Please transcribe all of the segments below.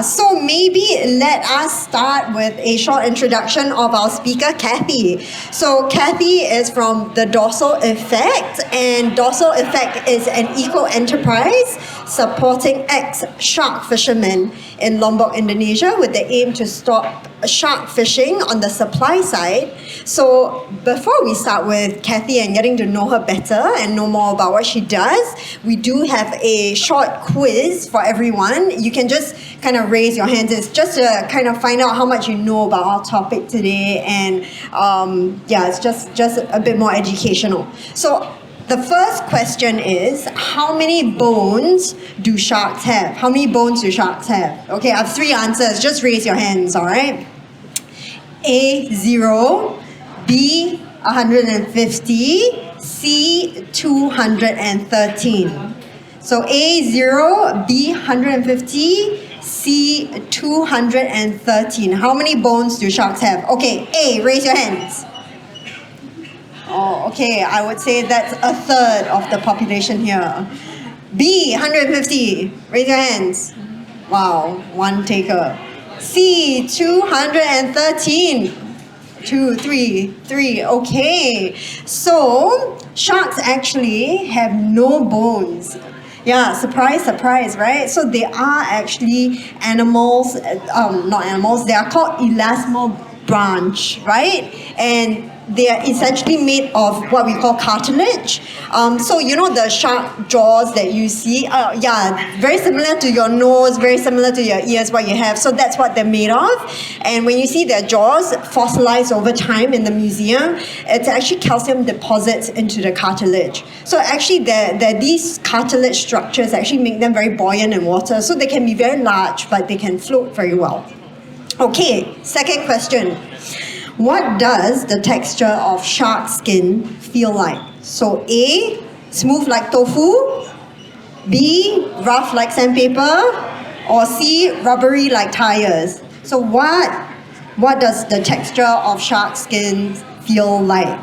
So maybe let us start with a short introduction of our speaker, Kathy. So Kathy is from the Dorsal Effect, and Dorsal Effect is an eco-enterprise supporting ex-shark fishermen in Lombok, Indonesia, with the aim to stop shark fishing on the supply side. So before we start with Kathy and getting to know her better and know more about what she does, we do have a short quiz for everyone. You can just kind of raise your hands. It's just to kind of find out how much you know about our topic today, and it's just a bit more educational. So the first question is, how many bones do sharks have? How many bones do sharks have? Okay, I have three answers. Just raise your hands, all right? A, 0, B, 150, C, 213. So A, 0, B, 150, C, 213. How many bones do sharks have? Okay, A, raise your hands. Oh, okay, I would say that's a third of the population here. B, 150. Raise your hands. Wow, one taker. C, 213. 2, 3. Okay. So, sharks actually have no bones. Yeah, surprise, right? So they are actually animals, not animals, they are called elasmal branch, right? And they are essentially made of what we call cartilage. So you know the shark jaws that you see? Very similar to your nose, very similar to your ears, what you have. So that's what they're made of. And when you see their jaws fossilized over time in the museum, it's actually calcium deposits into the cartilage. So actually these cartilage structures actually make them very buoyant in water. So they can be very large, but they can float very well. Okay, second question. What does the texture of shark skin feel like? So A, smooth like tofu, B, rough like sandpaper, or C, rubbery like tires. So what does the texture of shark skin feel like?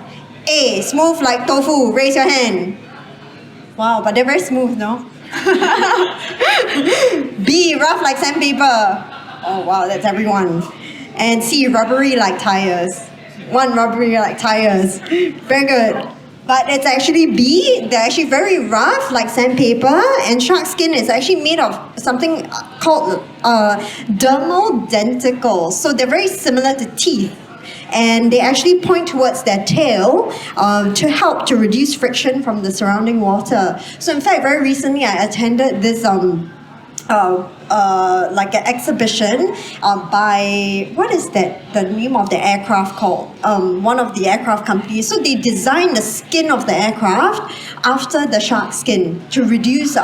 A, smooth like tofu. Raise your hand. Wow, but they're very smooth, no? B, rough like sandpaper. Oh wow, that's everyone. And C, rubbery like tires. One, rubbery like tires. Very good. But it's actually B. They're actually very rough like sandpaper, and shark skin is actually made of something called dermal denticles. So they're very similar to teeth, and they actually point towards their tail to help to reduce friction from the surrounding water. So in fact, very recently I attended this like an exhibition by, what is that, the name of the aircraft called? One of the aircraft companies. So they designed the skin of the aircraft after the shark skin to reduce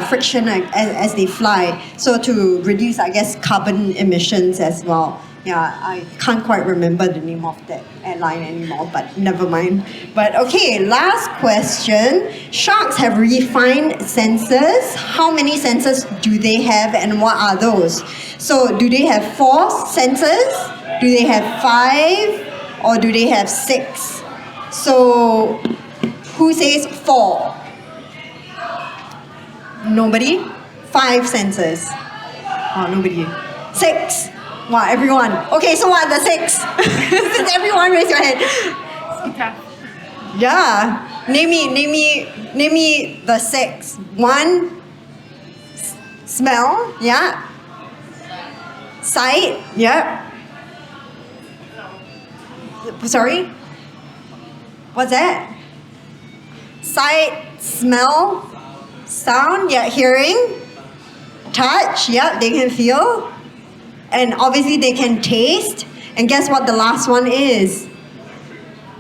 friction as they fly. So to reduce, I guess, carbon emissions as well. Yeah, I can't quite remember the name of that airline anymore, but never mind. But okay, last question. Sharks have refined senses. How many senses do they have, and what are those? So do they have 4 senses? Do they have 5? Or do they have 6? So who says 4? Nobody? 5 senses? Oh, nobody. 6? Wow, everyone. Okay, so what are the 6? Since everyone raise your hand. Yeah. Name me the 6. 1, smell, yeah. Sight, yeah. Sorry? What's that? Sight, smell, sound, yeah, hearing, touch, yeah, they can feel. And obviously they can taste. And guess what the last one is?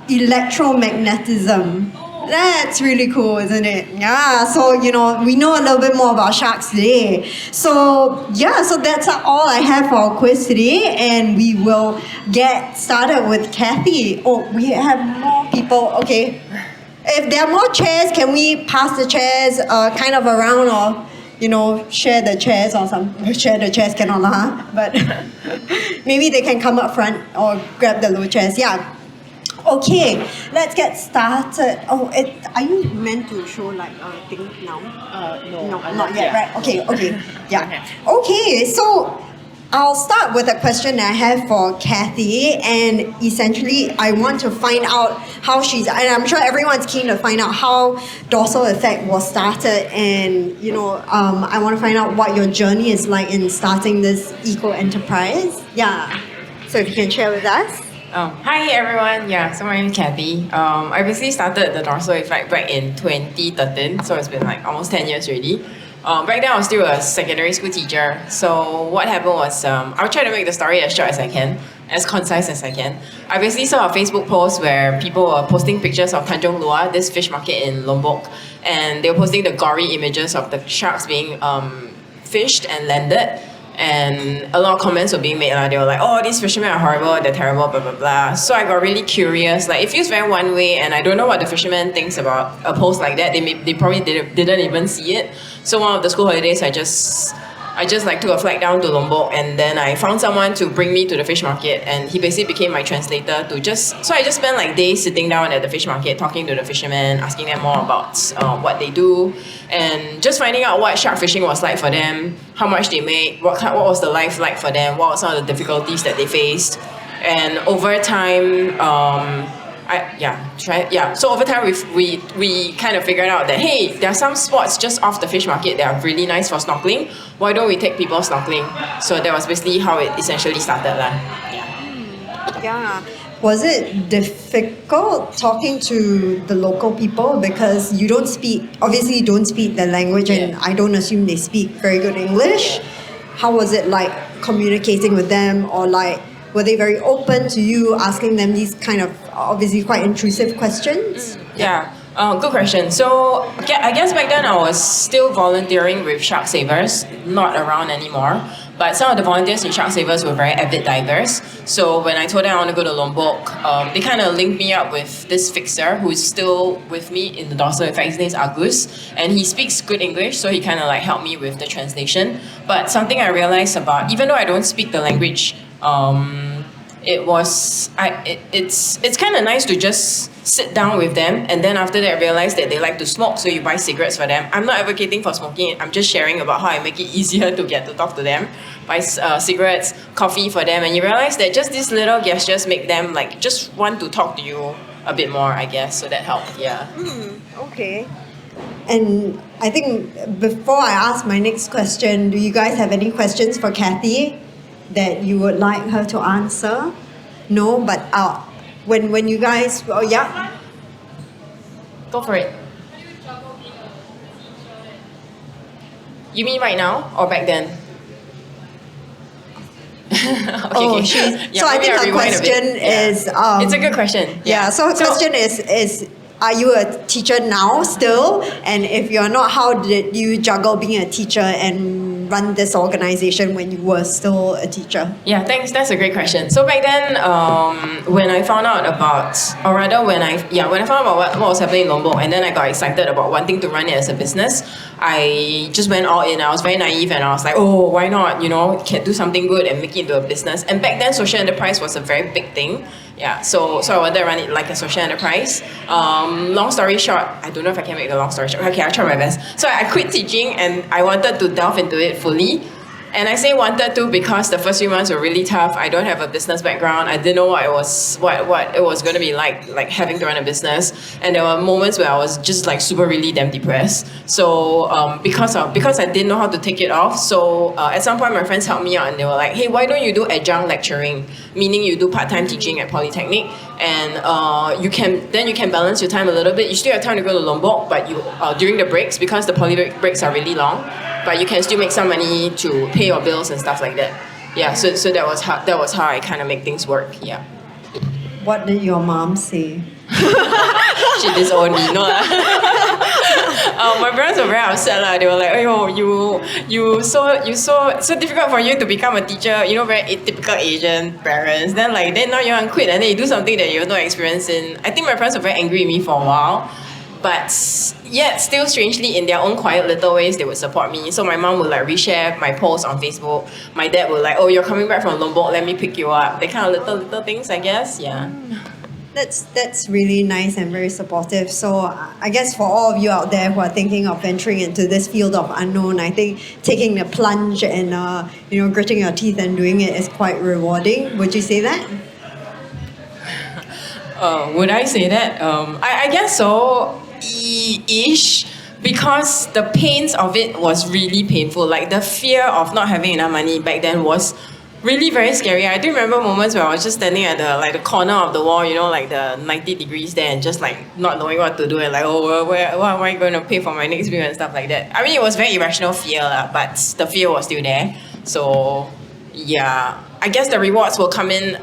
Electromagnetism. That's really cool, isn't it? Yeah, so, we know a little bit more about sharks today. So, so that's all I have for our quiz today. And we will get started with Kathy. Oh, we have more people. Okay. If there are more chairs, can we pass the chairs kind of around, or share the chairs or something? Share the chairs cannot, but maybe they can come up front or grab the low chairs. Yeah. Okay, let's get started. Oh, are you meant to show like a thing now? No, Not yet, right? Okay, yeah. Okay. Okay, so I'll start with a question that I have for Kathy, and essentially I want to find out how and I'm sure everyone's keen to find out how Dorsal Effect was started, and I want to find out what your journey is like in starting this eco enterprise. Yeah, so if you can share with us. Hi everyone. Yeah, so my name is Kathy. I basically started the Dorsal Effect back in 2013, so it's been like almost 10 years already. Back then I was still a secondary school teacher. So what happened was, I'll try to make the story as short as I can, as concise as I can. I basically saw a Facebook post where people were posting pictures of Tanjung Lua, this fish market in Lombok, and they were posting the gory images of the sharks being fished and landed. And a lot of comments were being made. They were like, oh, these fishermen are horrible, they're terrible, blah, blah, blah. So I got really curious. Like, it feels very one way, and I don't know what the fisherman thinks about a post like that. They probably didn't even see it. So one of the school holidays, I just like took a flight down to Lombok, and then I found someone to bring me to the fish market, and he basically became my translator so I just spent like days sitting down at the fish market, talking to the fishermen, asking them more about what they do, and just finding out what shark fishing was like for them, how much they made, what was the life like for them, what were some of the difficulties that they faced. And over time, so over time we kind of figured out that, hey, there are some spots just off the fish market that are really nice for snorkeling. Why don't we take people snorkeling? So that was basically how it essentially started. Yeah. Was it difficult talking to the local people, because you don't speak the language, and I don't assume they speak very good English? How was it like communicating with them, or like were they very open to you asking them these kind of obviously quite intrusive questions? Good question. So I guess back then I was still volunteering with Shark Savers, not around anymore. But some of the volunteers in Shark Savers were very avid divers. So when I told them I want to go to Lombok, they kind of linked me up with this fixer who's still with me in the Dorsal Effect. His name is Agus, and he speaks good English, so he kind of like helped me with the translation. But something I realized about, even though I don't speak the language, it's kind of nice to just sit down with them, and then after that realize that they like to smoke, so you buy cigarettes for them. I'm not advocating for smoking, I'm just sharing about how I make it easier to get to talk to them. Buy cigarettes, coffee for them, and you realize that just these little gestures make them like just want to talk to you a bit more, I guess. So that helped. Okay. And I think before I ask my next question, do you guys have any questions for Kathy that you would like her to answer? No, but when you guys, Go for it. You mean right now or back then? Okay. So I think her question is... it's a good question. So her question is, are you a teacher now still? And if you're not, how did you juggle being a teacher and run this organization when you were still a teacher? Yeah, thanks. That's a great question. So back then, when I found out about, when I found out about what was happening in Lombok, and then I got excited about wanting to run it as a business, I just went all in. I was very naive, and I was like, oh, why not? Can do something good and make it into a business. And back then, social enterprise was a very big thing. So I wanted to run it like a social enterprise. Long story short, I don't know if I can make the long story short. Okay, I'll try my best. So I quit teaching, and I wanted to delve into it fully. And I say wanted to because the first few months were really tough. I don't have a business background. I didn't know what it was going to be like having to run a business. And there were moments where I was just like super really damn depressed. So because I didn't know how to take it off. So at some point my friends helped me out, and they were like, hey, why don't you do adjunct lecturing? Meaning you do part-time teaching at Polytechnic, and you can balance your time a little bit. You still have time to go to Lombok, but you during the breaks, because the poly breaks are really long, but you can still make some money to pay your bills and stuff like that. So that was how I kind of make things work. What did your mom say? She disowned me. No lah. My parents were very upset lah. They were like, "Oh, you so difficult for you to become a teacher. Very atypical Asian parents. Then now you want to quit, and then you do something that you have no experience in." I think my parents were very angry with me for a while. But yet, still strangely, in their own quiet little ways, they would support me. So my mom would like reshare my posts on Facebook. My dad would like, oh, you're coming back from Lombok, let me pick you up. That kind of little things, I guess. That's really nice and very supportive. So I guess for all of you out there who are thinking of venturing into this field of unknown, I think taking the plunge and gritting your teeth and doing it is quite rewarding. Would you say that? Would I say that? I guess so, ish, because the pains of it was really painful. Like the fear of not having enough money back then was really very scary. I do remember moments where I was just standing at the corner of the wall, like the 90 degrees there, and just like not knowing what to do, and like, oh, what am I going to pay for my next meal and stuff like that. I mean, it was very irrational fear, but the fear was still there. So yeah, I guess the rewards will come in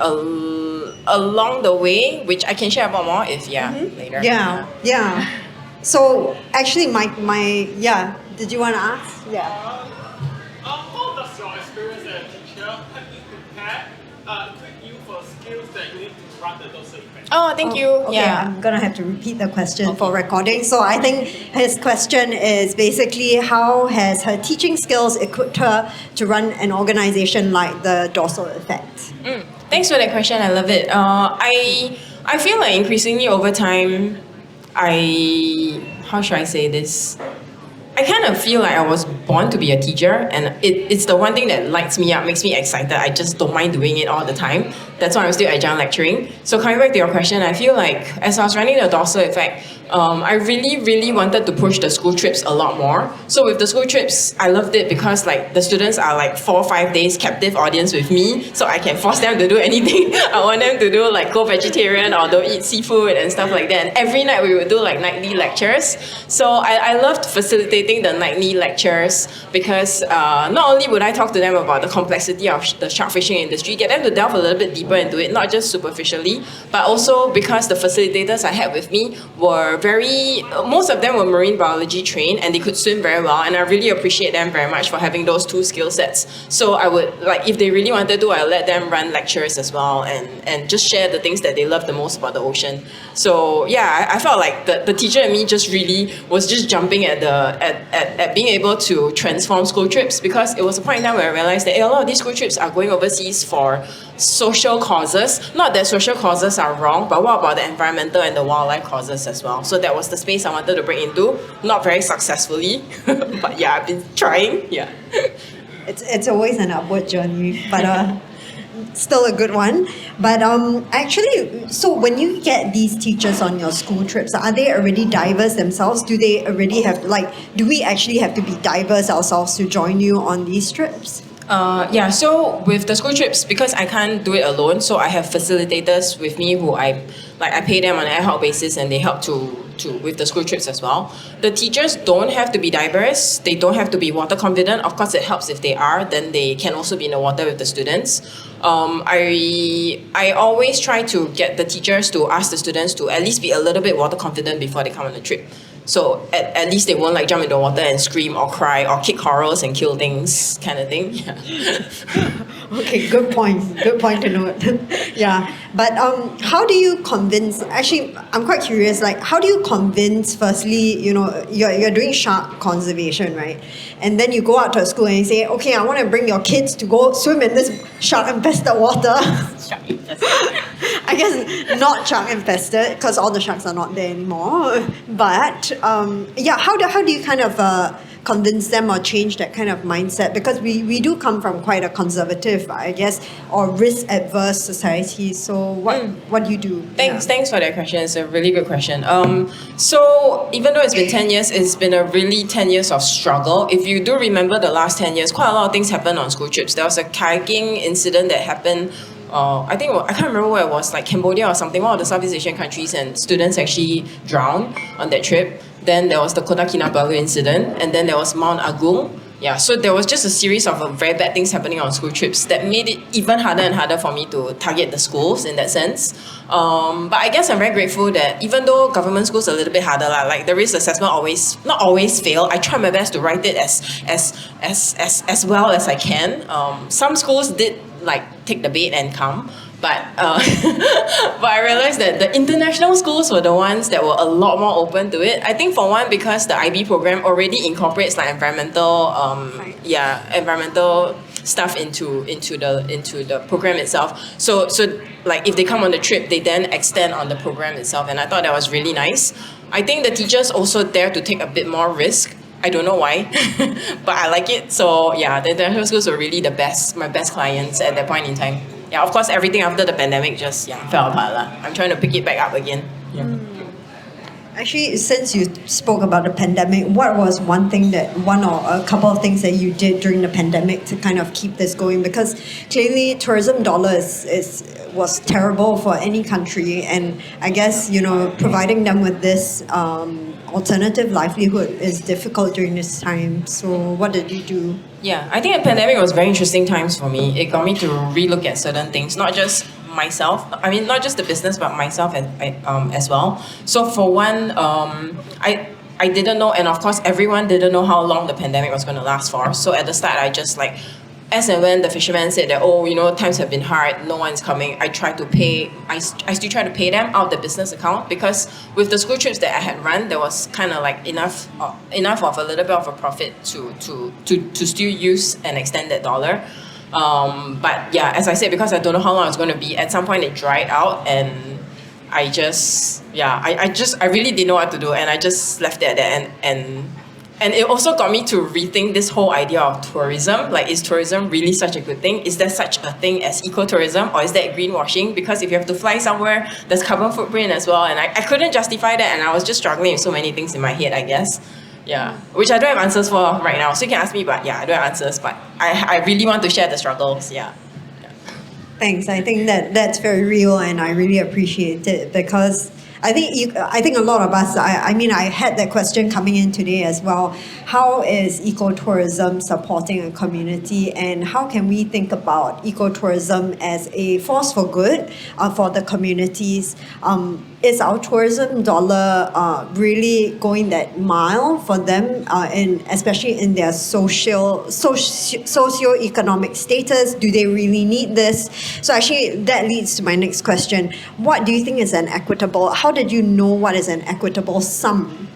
along the way, which I can share about more if later. Yeah. So actually, my did you want to ask? Yeah. How does your experience as a teacher help you prepare, equip you for skills that you need to run the Dorsal Effect? Oh, thank you. Okay, Yeah. I'm gonna have to repeat the question for recording. So I think his question is basically how has her teaching skills equipped her to run an organization like the Dorsal Effect? Thanks for that question. I love it. I feel like increasingly over time, how should I say this? I kind of feel like I was born to be a teacher, and it's the one thing that lights me up, makes me excited. I just don't mind doing it all the time. That's why I'm still agile lecturing. So coming back to your question, I feel like as I was running the Dorsal Effect, I really, really wanted to push the school trips a lot more. So with the school trips, I loved it because like the students are like 4 or 5 days captive audience with me, so I can force them to do anything I want them to do, like go vegetarian or don't eat seafood and stuff like that. And every night we would do like nightly lectures. So I loved facilitating the nightly lectures because not only would I talk to them about the complexity of the shark fishing industry, get them to delve a little bit deeper into it, not just superficially, but also because the facilitators I had with me were most of them were marine biology trained and they could swim very well, and I really appreciate them very much for having those two skill sets. So I would, like, if they really wanted to, I let them run lectures as well and just share the things that they love the most about the ocean. So yeah, I felt like the teacher in me just really was just jumping at being able to transform school trips, because it was a point in time where I realized that a lot of these school trips are going overseas for social causes. Not that social causes are wrong, but what about the environmental and the wildlife causes as well? So that was the space I wanted to break into. Not very successfully, but yeah, I've been trying. Yeah. It's always an upward journey, but still a good one. But actually, so when you get these teachers on your school trips, are they already diverse themselves? Do they already have, do we actually have to be diverse ourselves to join you on these trips? Yeah, so with the school trips, because I can't do it alone, so I have facilitators with me who I pay them on an ad hoc basis, and they help to with the school trips as well. The teachers don't have to be diverse, they don't have to be water confident. Of course, it helps if they are, then they can also be in the water with the students. I always try to get the teachers to ask the students to at least be a little bit water confident before they come on the trip. So at least they won't like jump into the water and scream or cry or kick corals and kill things, kind of thing. Yeah. Okay, good point. Good point to note. Yeah, but how do you convince? Actually, I'm quite curious. Like, how do you convince? Firstly, you're doing shark conservation, right? And then you go out to a school and you say, okay, I want to bring your kids to go swim in this shark-infested water. I guess not shark infested because all the sharks are not there anymore. But how do you kind of convince them or change that kind of mindset? Because we do come from quite a conservative, I guess, or risk adverse society. So what do you do? Thanks for that question. It's a really good question. So even though it's been 10 years, it's been a really 10 years of struggle. If you do remember the last 10 years, quite a lot of things happened on school trips. There was a kayaking incident that happened. I can't remember where it was, like Cambodia or something, one of the Southeast Asian countries, and students actually drowned on that trip. Then there was the Kota Kinabalu incident, and then there was Mount Agung. Yeah, so there was just a series of very bad things happening on school trips that made it even harder and harder for me to target the schools in that sense. But I guess I'm very grateful that even though government schools are a little bit harder, like the risk assessment not always fail. I try my best to write it as well as I can. Some schools did take the bait and come. But I realized that the international schools were the ones that were a lot more open to it. I think for one, because the IB program already incorporates environmental stuff into the program itself. So like if they come on the trip, they then extend on the program itself, and I thought that was really nice. I think the teachers also dare to take a bit more risk. I don't know why, but I like it. So yeah, the international schools were really my best clients at that point in time. Yeah, of course, everything after the pandemic just fell apart lah. I'm trying to pick it back up again. Yeah. Actually, since you spoke about the pandemic, what was one or a couple of things that you did during the pandemic to kind of keep this going? Because clearly tourism dollars was terrible for any country, and I guess, providing them with this alternative livelihood is difficult during this time. So what did you do? Yeah, I think the pandemic was very interesting times for me. It got me to relook at certain things, not just myself. I mean, not just the business, but myself as well. So for one, I didn't know, and of course everyone didn't know how long the pandemic was going to last for. So at the start, I just like, as and when the fishermen said that, times have been hard, no one's coming, I still try to pay them out the business account, because with the school trips that I had run, there was kind of like enough of a little bit of a profit to still use and extend that dollar. But yeah, as I said, because I don't know how long it's going to be, at some point it dried out, and I really didn't know what to do, and I just left it at that. And it also got me to rethink this whole idea of tourism. Like, is tourism really such a good thing? Is there such a thing as ecotourism, or is that greenwashing? Because if you have to fly somewhere, there's carbon footprint as well, and I couldn't justify that, and I was just struggling with so many things in my head, I guess. Yeah, which I don't have answers for right now. So you can ask me, but yeah, I don't have answers. But I really want to share the struggles. Yeah. Thanks. I think that's very real, and I really appreciate it, because I think a lot of us, I had that question coming in today as well. How is ecotourism supporting a community, and how can we think about ecotourism as a force for good for the communities? Is our tourism dollar really going that mile for them, especially in their socio-economic status? Do they really need this? So actually, that leads to my next question. What do you think is an equitable? How did you know what is an equitable sum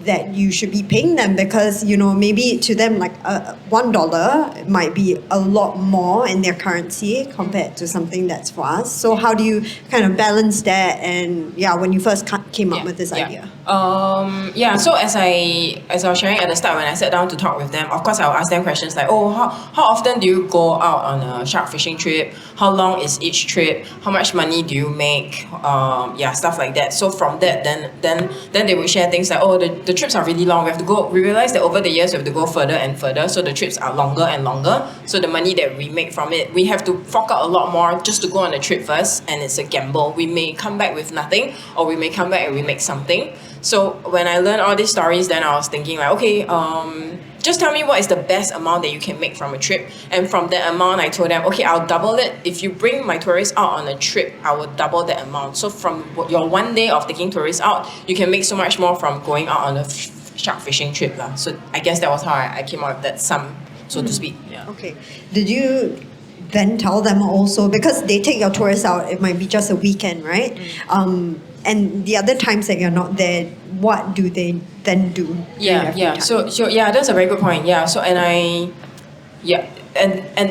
that you should be paying them? Because maybe to them, like $1 might be a lot more in their currency compared to something that's for us. So how do you kind of balance that? And when you first came up with this idea. So as I was sharing at the start, when I sat down to talk with them, of course I'll ask them questions like, how often do you go out on a shark fishing trip? How long is each trip? How much money do you make? Stuff like that. So from that, then they would share things like, the trips are really long. We realize that over the years we have to go further and further, so the trips are longer and longer. So the money that we make from it, we have to fork out a lot more just to go on the trip first, and it's a gamble. We may come back with nothing, or we may come back and we make something. So when I learned all these stories, then I was thinking like, okay, just tell me what is the best amount that you can make from a trip. And from that amount, I told them, okay, I'll double it. If you bring my tourists out on a trip, I will double that amount. So from your 1 day of taking tourists out, you can make so much more from going out on a shark fishing trip. So I guess that was how I came up with that sum, so to speak. Yeah. Okay. Did you then tell them also, because they take your tourists out, it might be just a weekend, right? And the other times that you're not there, what do they then do? So that's a very good point. And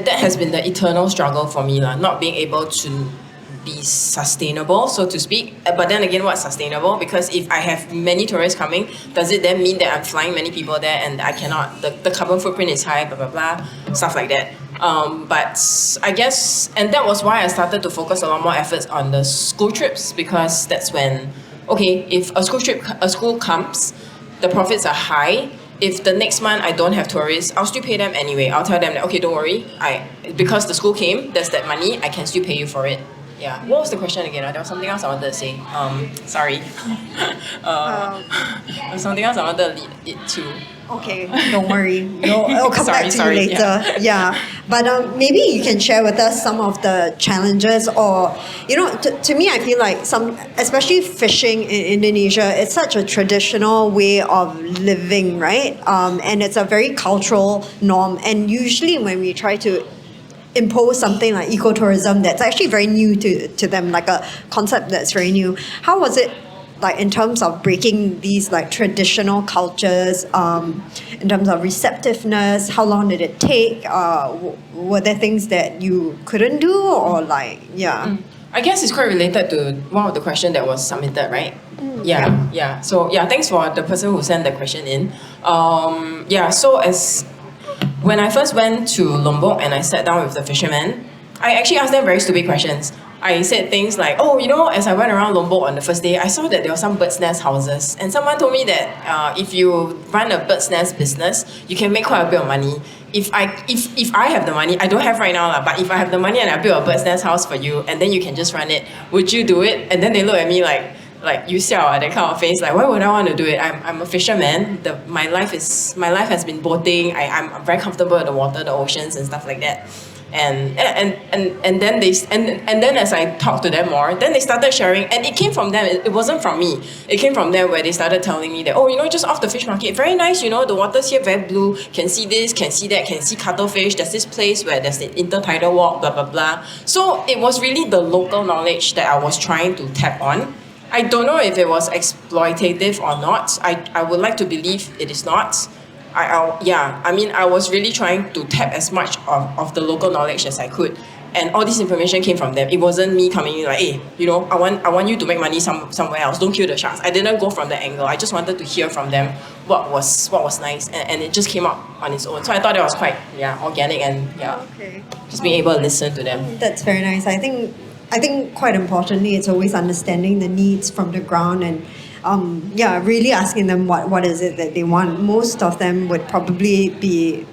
that has been the eternal struggle for me, not being able to be sustainable, so to speak. But then again, what's sustainable? Because if I have many tourists coming, does it then mean that I'm flying many people there and I cannot, the carbon footprint is high, blah, blah, blah, stuff like that. But I guess, and that was why I started to focus a lot more efforts on the school trips, because that's when, okay, if a school comes, the profits are high. If the next month I don't have tourists, I'll still pay them anyway. I'll tell them that, okay, don't worry, because the school came, there's that money, I can still pay you for it. Yeah. What was the question again? There was something else I wanted to say. Sorry. There was something else I wanted to lead it to. Okay, don't worry. I'll come back to you later. Yeah. But maybe you can share with us some of the challenges, or, to me, I feel like especially fishing in Indonesia, it's such a traditional way of living, right? And it's a very cultural norm. And usually when we try to impose something like ecotourism that's actually very new to them, like a concept that's very new. How was it like in terms of breaking these like traditional cultures, in terms of receptiveness, how long did it take? Were there things that you couldn't do, or like, yeah? I guess it's quite related to one of the questions that was submitted, right? Yeah. So yeah, thanks for the person who sent the question in. So as when I first went to Lombok and I sat down with the fishermen, I actually asked them very stupid questions. I said things like, oh, as I went around Lombok on the first day, I saw that there were some bird's nest houses. And someone told me that if you run a bird's nest business, you can make quite a bit of money. If I have the money, I don't have right now, but if I have the money and I build a bird's nest house for you, and then you can just run it, would you do it? And then they look at me like you siao, that kind of face. Like, why would I want to do it? I'm a fisherman. My life has been boating. I'm very comfortable in the water, the oceans, and stuff like that. And then as I talked to them more, then they started sharing, and it came from them. It wasn't from me. It came from them, where they started telling me that, just off the fish market, very nice. The waters here very blue. Can see this, can see that, can see cuttlefish. There's this place where there's the intertidal walk, blah blah blah. So it was really the local knowledge that I was trying to tap on. I don't know if it was exploitative or not. I would like to believe it is not. I was really trying to tap as much of the local knowledge as I could. And all this information came from them. It wasn't me coming in like, hey, I want you to make money somewhere else. Don't kill the sharks. I didn't go from that angle. I just wanted to hear from them what was nice, and it just came up on its own. So I thought it was quite organic, and just being able to listen to them. That's very nice. I think quite importantly, it's always understanding the needs from the ground, and really asking them what is it that they want. Most of them would probably be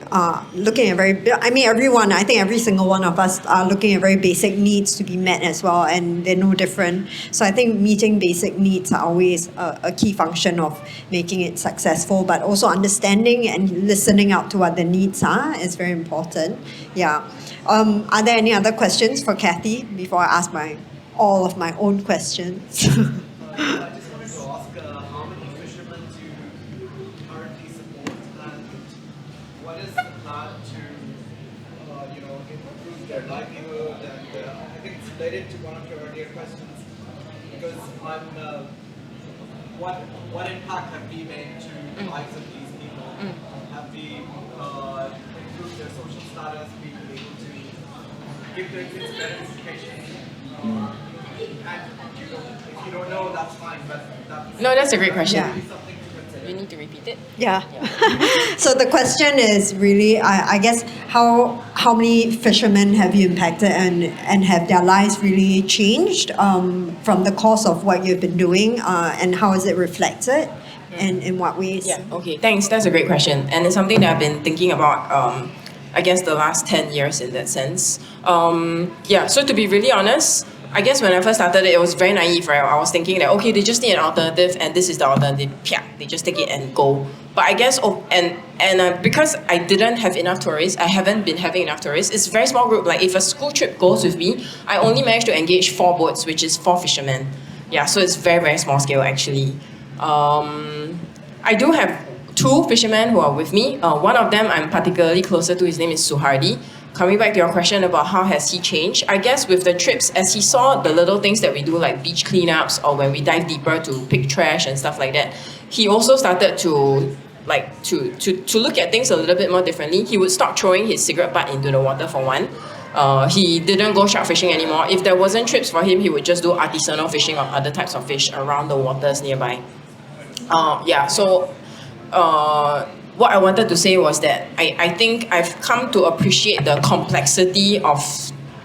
looking at I think every single one of us are looking at very basic needs to be met as well, and they're no different. So I think meeting basic needs are always a key function of making it successful, but also understanding and listening out to what the needs are is very important. Yeah. Are there any other questions for Kathy before I ask all of my own questions? I just wanted to ask how many fishermen do you currently support, and what is the plan to improve their livelihood? And I think it's related to one of your earlier questions, because what impact have we made to the lives of these people? Have we improved their social status, been able to give their kids better education? And if you don't know, that's fine, but that's a great question. Yeah. Something to consider. You need to repeat it. Yeah. So the question is really, I guess, how many fishermen have you impacted, and have their lives really changed from the course of what you've been doing, and how is it reflected, and in what ways? Yeah. Okay. Thanks. That's a great question, and it's something that I've been thinking about. I guess the last 10 years in that sense. So to be really honest, I guess when I first started it was very naive, right? I was thinking that, okay, they just need an alternative, and this is the alternative. Yeah, they just take it and go. But I guess, because I didn't have enough tourists, I haven't been having enough tourists. It's a very small group. Like if a school trip goes with me, I only managed to engage 4 boats, which is 4 fishermen. Yeah, so it's very, very small scale actually. I do have 2 fishermen who are with me. One of them I'm particularly closer to. His name is Suhardi. Coming back to your question about how has he changed, I guess with the trips, as he saw the little things that we do, like beach cleanups, or when we dive deeper to pick trash and stuff like that, he also started to look at things a little bit more differently. He would stop throwing his cigarette butt into the water, for one. He didn't go shark fishing anymore. If there wasn't trips for him, he would just do artisanal fishing of other types of fish around the waters nearby. What I wanted to say was that I think I've come to appreciate the complexity of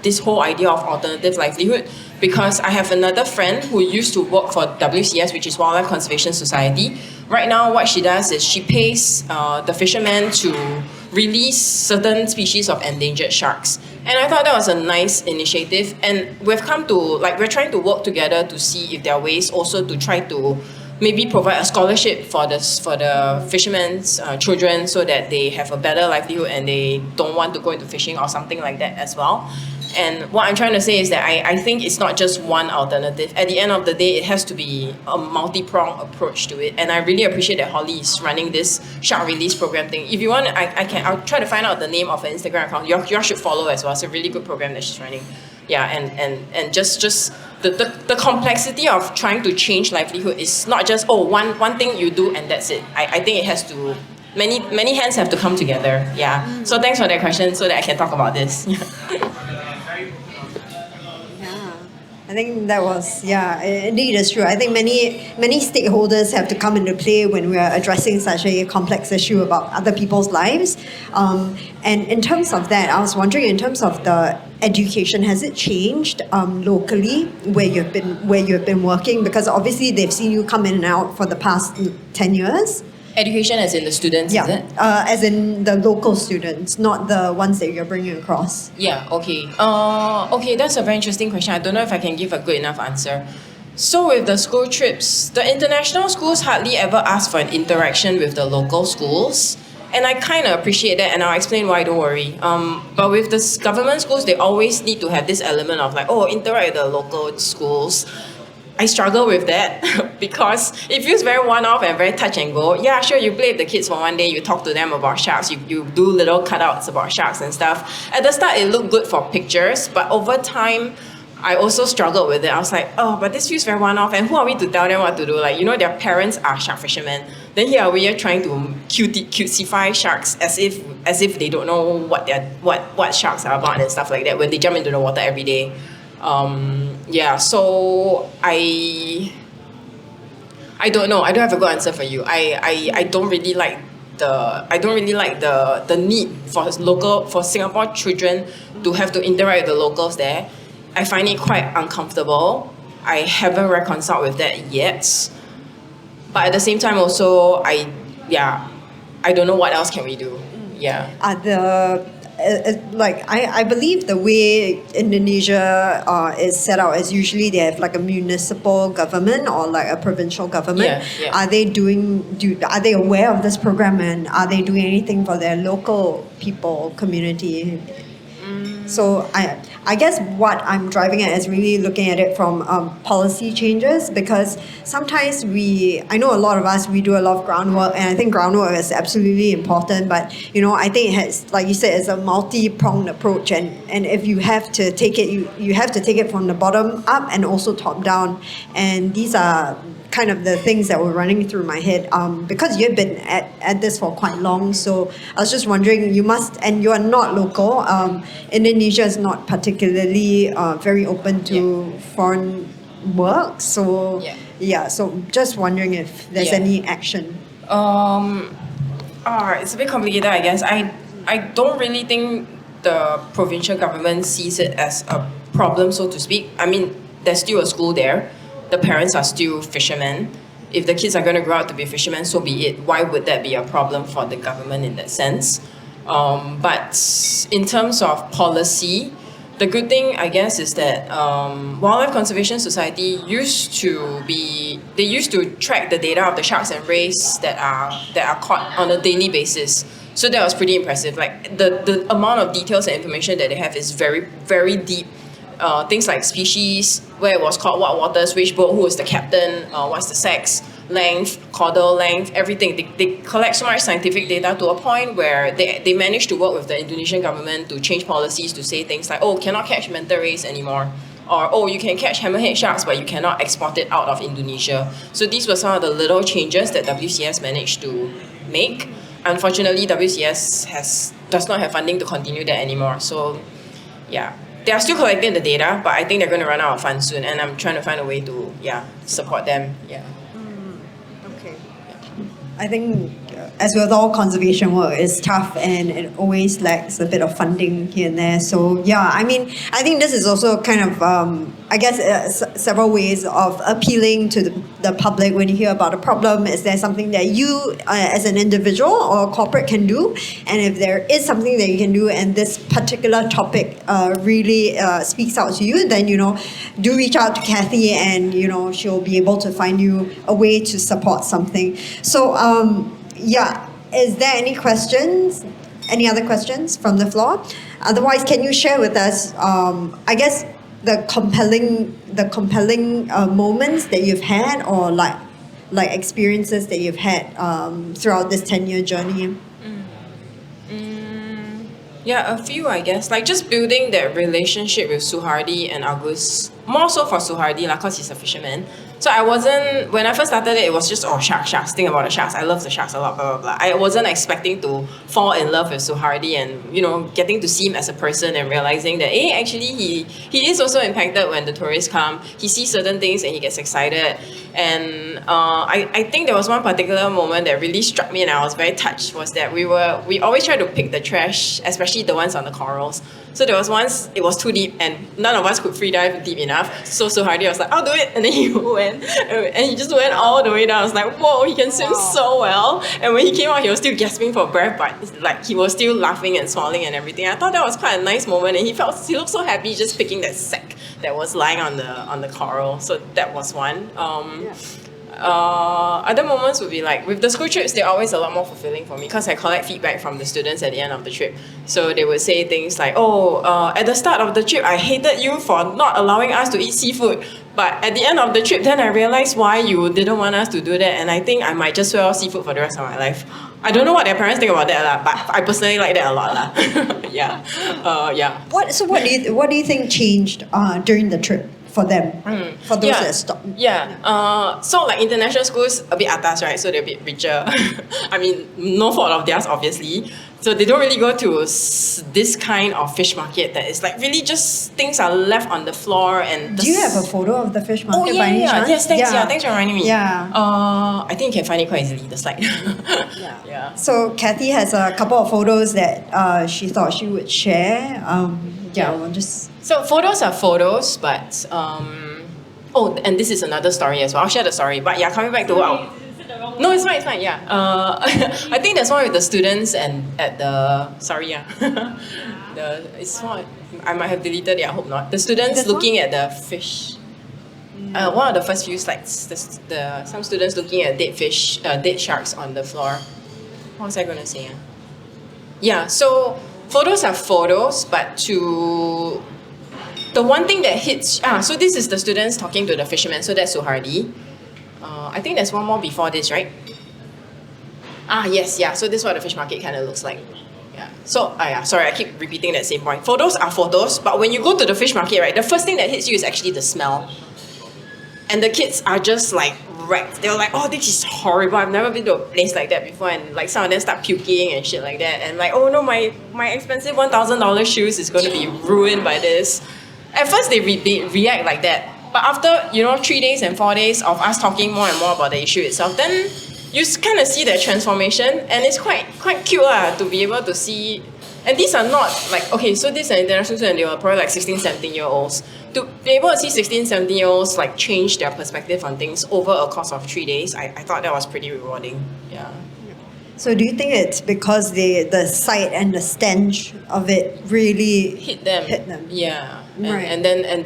this whole idea of alternative livelihood, because I have another friend who used to work for WCS, which is Wildlife Conservation Society. Right now, what she does is she pays the fishermen to release certain species of endangered sharks. And I thought that was a nice initiative. And we've come to, we're trying to work together to see if there are ways also to try to maybe provide a scholarship for the fishermen's children, so that they have a better livelihood and they don't want to go into fishing or something like that as well. And what I'm trying to say is that I think it's not just one alternative. At the end of the day, it has to be a multi-pronged approach to it. And I really appreciate that Holly is running this shark release program thing. If you want, I'll try to find out the name of her Instagram account. You should follow as well. It's a really good program that she's running. Yeah, and just the complexity of trying to change livelihood is not just one thing you do and that's it. I think it has to many hands have to come together. Yeah. So thanks for that question so that I can talk about this. Yeah, I think that was, indeed it's true. I think many stakeholders have to come into play when we are addressing such a complex issue about other people's lives. And in terms of that, I was wondering, in terms of the education, has it changed locally where you've been working? Because obviously they've seen you come in and out for the past 10 years. Education as in the students, is it? As in the local students, not the ones that you're bringing across. Yeah, okay. Okay, that's a very interesting question. I don't know if I can give a good enough answer. So with the school trips, the international schools hardly ever ask for an interaction with the local schools. And I kind of appreciate that, and I'll explain why, don't worry. But with the government schools, they always need to have this element of like, interact with the local schools. I struggle with that because it feels very one-off and very touch and go. Yeah, sure, you play with the kids for one day, you talk to them about sharks, you do little cutouts about sharks and stuff. At the start, it looked good for pictures, but over time, I also struggled with it. I was like, but this feels very one-off, and who are we to tell them what to do? Like, their parents are shark fishermen. Then here we are trying to cutesify sharks as if they don't know what sharks are about and stuff like that when they jump into the water every day. So I don't know. I don't have a good answer for you. I don't really like the need for Singapore children to have to interact with the locals there. I find it quite uncomfortable. I haven't reconciled with that yet. But at the same time also I don't know what else can we do. Yeah. I believe the way Indonesia is set out is usually they have like a municipal government or like a provincial government. Yeah. Are they aware of this program, and are they doing anything for their local people, community? So I guess what I'm driving at is really looking at it from policy changes, because sometimes I know a lot of us, we do a lot of groundwork, and I think groundwork is absolutely important, but I think it has, like you said, it's a multi-pronged approach, and if you have to take it, you have to take it from the bottom up and also top down, and these are kind of the things that were running through my head because you've been at this for quite long. So I was just wondering, and you are not local. Indonesia is not particularly very open to foreign work. So so just wondering if there's any action. It's a bit complicated, I guess. I don't really think the provincial government sees it as a problem, so to speak. I mean, there's still a school there. The parents are still fishermen. If the kids are going to grow up to be fishermen, so be it. Why would that be a problem for the government in that sense? But in terms of policy, the good thing, I guess, is that Wildlife Conservation Society used to track the data of the sharks and rays that are caught on a daily basis. So that was pretty impressive. Like the amount of details and information that they have is very, very deep. Things like species, where it was caught, what waters, which boat, who was the captain, what's the sex, length, caudal length, everything. They collect so much scientific data to a point where they managed to work with the Indonesian government to change policies to say things like, cannot catch manta rays anymore. Or, you can catch hammerhead sharks, but you cannot export it out of Indonesia. So these were some of the little changes that WCS managed to make. Unfortunately, WCS does not have funding to continue that anymore. So, yeah. They are still collecting the data, but I think they're going to run out of funds soon, and I'm trying to find a way to support them. Yeah. Okay. I think as with all conservation work, it's tough and it always lacks a bit of funding here and there. So I think this is also kind of several ways of appealing to the public when you hear about a problem. Is there something that you as an individual or corporate can do? And if there is something that you can do and this particular topic really speaks out to you, then do reach out to Kathy, and she'll be able to find you a way to support something. So is there any questions? Any other questions from the floor? Otherwise, can you share with us, the compelling moments that you've had, or like experiences that you've had throughout this 10-year journey? Yeah, a few, I guess. Like just building that relationship with Suhardi and Agus. More so for Suhardi, like, cause he's a fisherman. So I wasn't, when I first started it was just, oh, sharks, think about the sharks. I love the sharks a lot, blah, blah, blah. I wasn't expecting to fall in love with Suhardi and, you know, getting to see him as a person and realizing that, hey, actually he is also impacted when the tourists come. He sees certain things and he gets excited. And I think there was one particular moment that really struck me and I was very touched, was that we always try to pick the trash, especially the ones on the corals. So there was once, it was too deep and none of us could free dive deep enough. So Suhardi was like, I'll do it. And then he went, and he just went all the way down. I was like, whoa, he can swim so well. And when he came out, he was still gasping for breath, but like he was still laughing and smiling and everything. I thought that was quite a nice moment. And he looked so happy just picking that sack that was lying on the coral. So that was one. Other moments would be like, with the school trips, they're always a lot more fulfilling for me because I collect feedback from the students at the end of the trip. So they would say things like, at the start of the trip, I hated you for not allowing us to eat seafood. But at the end of the trip, then I realized why you didn't want us to do that. And I think I might just swear off seafood for the rest of my life. I don't know what their parents think about that, but I personally like that a lot. Yeah. So what do you think changed during the trip for them? For those that stopped? Yeah. So like international schools, a bit atas, right? So they're a bit richer. I mean, no fault of theirs, obviously. So they don't really go to this kind of fish market that is like really just things are left on the floor and... Do you have a photo of the fish market by any chance? Yes, thanks. Yeah, thanks for reminding me. Yeah. I think you can find it quite easily, the slide. Yeah. So Kathy has a couple of photos that she thought she would share. We'll just... So photos are photos, but... and this is another story as well. I'll share the story. But yeah, coming back to what... No, it's fine, yeah. I think there's one with the students and at the... Sorry, yeah. It's one... I might have deleted it, I hope not. The students looking at the fish. One of the first few slides, some students looking at dead sharks on the floor. What was I going to say? Yeah, so photos are photos, but to... The one thing that hits... so this is the students talking to the fishermen, so that's Suhardi. I think there's one more before this, right? Yes, yeah. So this is what the fish market kind of looks like. Yeah. So, sorry, I keep repeating that same point. Photos are photos, but when you go to the fish market, right, the first thing that hits you is actually the smell. And the kids are just like wrecked. They're like, oh, this is horrible. I've never been to a place like that before. And like some of them start puking and shit like that. And like, oh no, my expensive $1,000 shoes is going to be ruined by this. At first, they react like that. But after, 3 days and 4 days of us talking more and more about the issue itself, then you kind of see that transformation, and it's quite cute to be able to see. And these are not like, okay, so these are international students, and they were probably like 16, 17-year-olds. To be able to see 16, 17-year-olds like change their perspective on things over a course of 3 days, I thought that was pretty rewarding. Yeah. So do you think it's because the sight and the stench of it really hit them? Yeah. Right. And then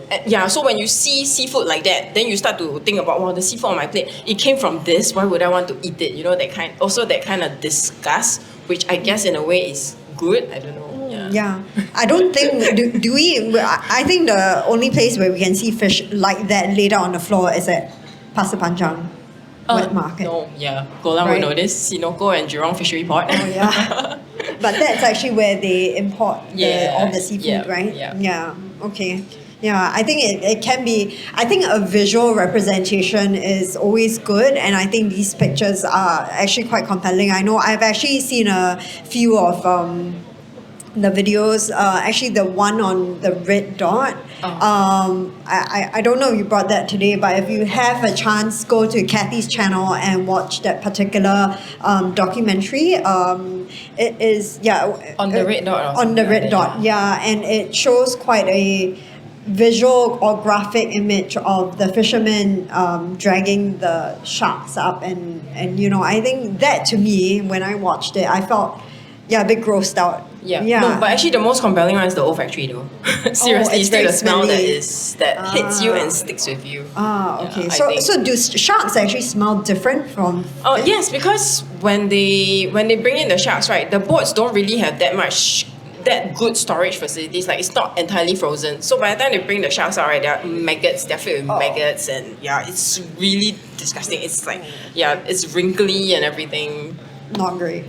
so when you see seafood like that, then you start to think about, wow, the seafood on my plate, it came from this, why would I want to eat it? That kind of disgust, which I guess in a way is good. I don't know. Yeah. I don't think do we I think the only place where we can see fish like that laid out on the floor is at Pasir Panjang wet market. No, yeah. Golang would know this. Sinoko and Jurong Fishery Port. Oh yeah. But that's actually where they import all the seafood, right? Yeah. Okay. Yeah, I think it can be, I think a visual representation is always good, and I think these pictures are actually quite compelling. I know I've actually seen a few of the videos, actually the one on the red dot. I don't know if you brought that today, but if you have a chance, go to Kathy's channel and watch that particular documentary. It is, on the red dot. On the red dot, yeah, and it shows quite a visual or graphic image of the fishermen dragging the sharks up, and I think that, to me, when I watched it, I felt a bit grossed out. Yeah. No, but actually the most compelling one is the olfactory though. Seriously, it's the smell that hits you and sticks with you. Okay. So do sharks actually smell different from fish? Yes, because when they bring in the sharks, right, the boats don't really have that good storage facilities. Like, it's not entirely frozen. So by the time they bring the sharks out, right, they're filled with maggots, and it's really disgusting. It's like, it's wrinkly and everything. not great.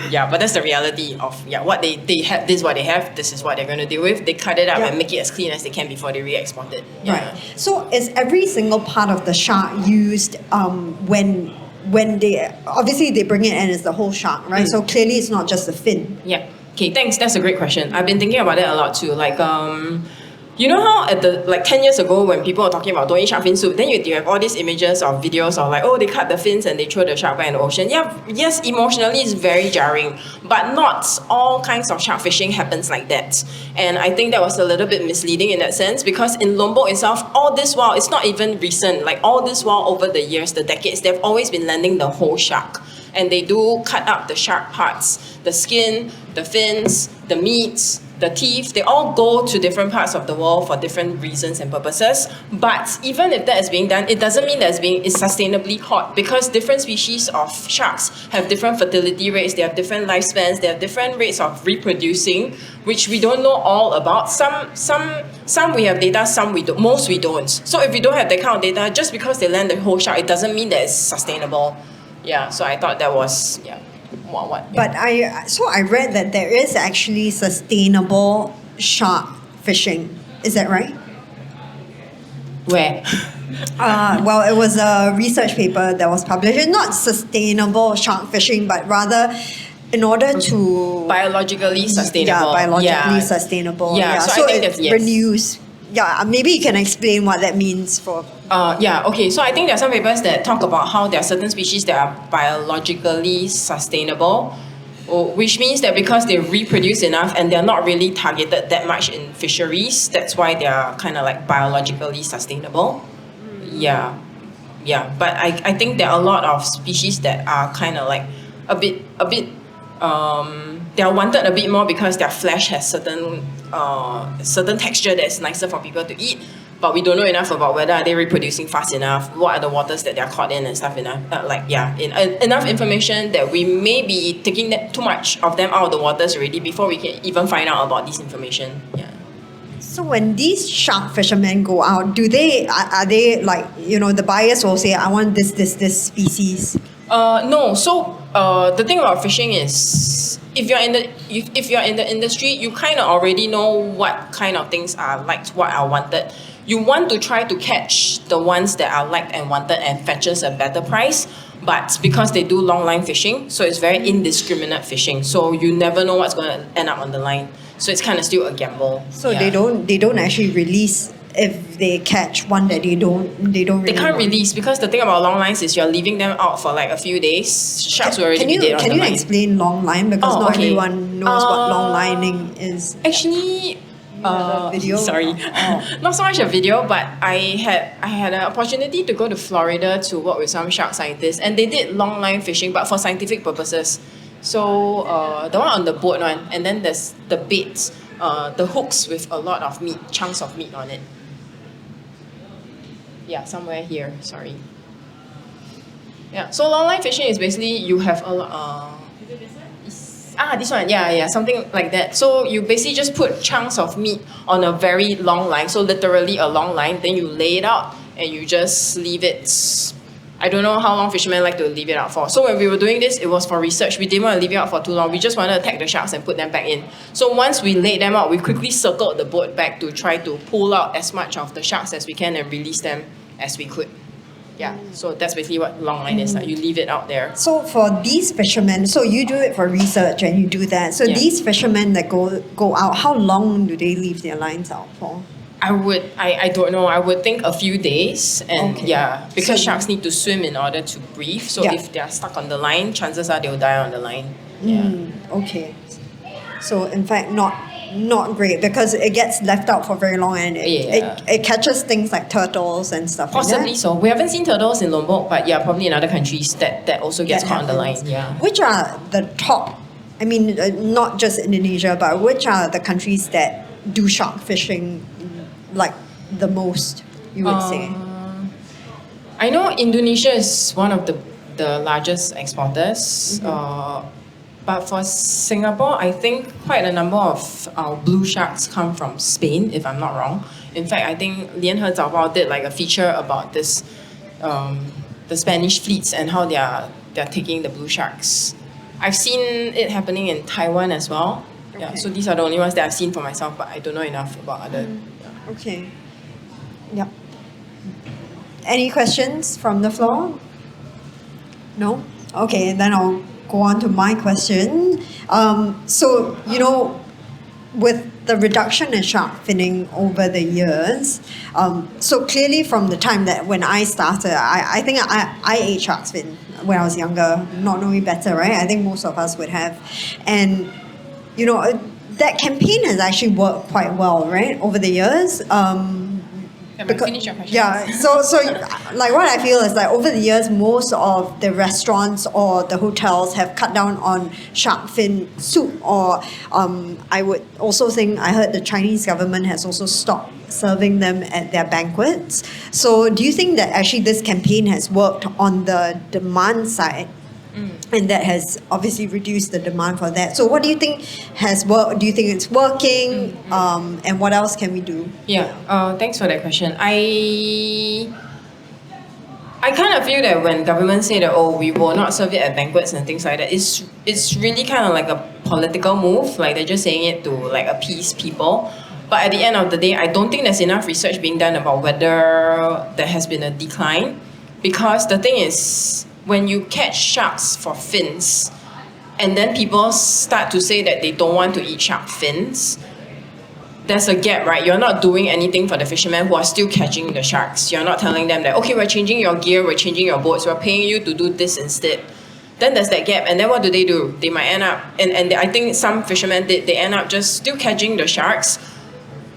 Yeah, but that's the reality of what they have. This is what they have. This is what they're going to deal with. They cut it up Yeah. and make it as clean as they can before they re-export it. Yeah. Right. So is every single part of the shark used when they obviously they bring it in as the whole shark, right? So clearly it's not just the fin. Yeah. Okay, thanks. That's a great question. I've been thinking about that a lot too. Like, you know how at the 10 years ago when people were talking about don't eat shark fin soup, then you have all these images or videos of like, oh, they cut the fins and they throw the shark back in the ocean. Yeah, yes, emotionally it's very jarring, but not all kinds of shark fishing happens like that. And I think that was a little bit misleading in that sense because in Lombok itself, all this while, it's not even recent, like all this while over the years, the decades, they've always been landing the whole shark. And they do cut up the shark parts, the skin, the fins, the meats, the teeth, they all go to different parts of the world for different reasons and purposes. But even if that is being done, it doesn't mean that it's sustainably caught because different species of sharks have different fertility rates, they have different lifespans, they have different rates of reproducing, which we don't know all about. Some we have data, some we don't, most we don't. So if we don't have that kind of data, just because they land the whole shark, it doesn't mean that it's sustainable. Yeah, so I thought that was, what? But I read that there is actually sustainable shark fishing. Is that right? Where? Well, it was a research paper that was published. It's not sustainable shark fishing, but rather in order to Biologically sustainable. Yeah, biologically sustainable. Yeah, so I think that's, yes. Renews. Yeah, maybe you can explain what that means for. Okay. So I think there are some papers that talk about how there are certain species that are biologically sustainable, which means that because they reproduce enough and they're not really targeted that much in fisheries, that's why they are kind of like biologically sustainable. Yeah. But I think there are a lot of species that are kind of like a bit. They are wanted a bit more because their flesh has certain texture that's nicer for people to eat, but we don't know enough about whether are they reproducing fast enough, what are the waters that they're caught in and stuff enough. Enough information that we may be taking too much of them out of the waters already before we can even find out about this information. Yeah. So when these shark fishermen go out, are they like, the buyers will say, I want this species? No. So the thing about fishing is, if you're in the industry, you kind of already know what kind of things are liked, what are wanted. You want to try to catch the ones that are liked and wanted and fetches a better price. But because they do long line fishing, so it's very indiscriminate fishing. So you never know what's going to end up on the line. So it's kind of still a gamble. So they don't actually release if they catch one that they don't really They can't want. release because the thing about long lines is you're leaving them out for like a few days. Sharks will already be dead on the line. Can you explain long line because not okay. everyone knows what long lining is? Actually, video? sorry, not so much a video, but I had an opportunity to go to Florida to work with some shark scientists, and they did long line fishing, but for scientific purposes. So the one on the boat one, and then there's the baits, the hooks with a lot of meat, chunks of meat on it. Yeah, somewhere here. Sorry. Yeah. So long line fishing is basically you have a lot. This one. Yeah, something like that. So you basically just put chunks of meat on a very long line. So literally a long line. Then you lay it out and you just leave it. I don't know how long fishermen like to leave it out for. So when we were doing this, it was for research. We didn't want to leave it out for too long. We just wanted to tag the sharks and put them back in. So once we laid them out, we quickly circled the boat back to try to pull out as much of the sharks as we can and release them as we could. Yeah, so that's basically what long line is. Like you leave it out there. So for these fishermen, so you do it for research and you do that. So Yeah. these fishermen that go out, how long do they leave their lines out for? I don't know. I would think a few days, and Okay. yeah, because So- sharks need to swim in order to breathe. So Yeah. if they are stuck on the line, chances are they'll die on the line. Yeah. Okay. So in fact, not great because it gets left out for very long and it catches things like turtles and stuff Possibly like that. so. We haven't seen turtles in Lombok, but yeah, probably in other countries that also gets That caught on the line. happens. Yeah. Which are the top, I mean, not just Indonesia, but which are the countries that do shark fishing like the most, you would say? I know Indonesia is one of the largest exporters. But for Singapore, I think quite a number of our blue sharks come from Spain, if I'm not wrong. In fact, I think Livelihoods did like a feature about this, the Spanish fleets and how they're taking the blue sharks. I've seen it happening in Taiwan as well. Yeah, Okay. so these are the only ones that I've seen for myself, but I don't know enough about other. Okay. Yep. Any questions from the floor? No? Okay, then I'll go on to my question. So, with the reduction in shark finning over the years, so clearly from the time that when I started, I think I ate shark's fin when I was younger, not knowing better, right? I think most of us would have. And, that campaign has actually worked quite well, right, over the years. Finish your question. Yeah, so like what I feel is like over the years, most of the restaurants or the hotels have cut down on shark fin soup, or I would also think I heard the Chinese government has also stopped serving them at their banquets. So do you think that actually this campaign has worked on the demand side? And that has obviously reduced the demand for that. So what do you think has worked? Do you think it's working? And what else can we do? Yeah, thanks for that question. I kind of feel that when government say that, we will not serve it at banquets and things like that, it's really kind of like a political move. Like they're just saying it to like appease people. But at the end of the day, I don't think there's enough research being done about whether there has been a decline. Because the thing is, when you catch sharks for fins, and then people start to say that they don't want to eat shark fins, there's a gap, right? You're not doing anything for the fishermen who are still catching the sharks. You're not telling them that, okay, we're changing your gear, we're changing your boats, we're paying you to do this instead. Then there's that gap, and then what do? They might end up, and I think some fishermen, they end up just still catching the sharks,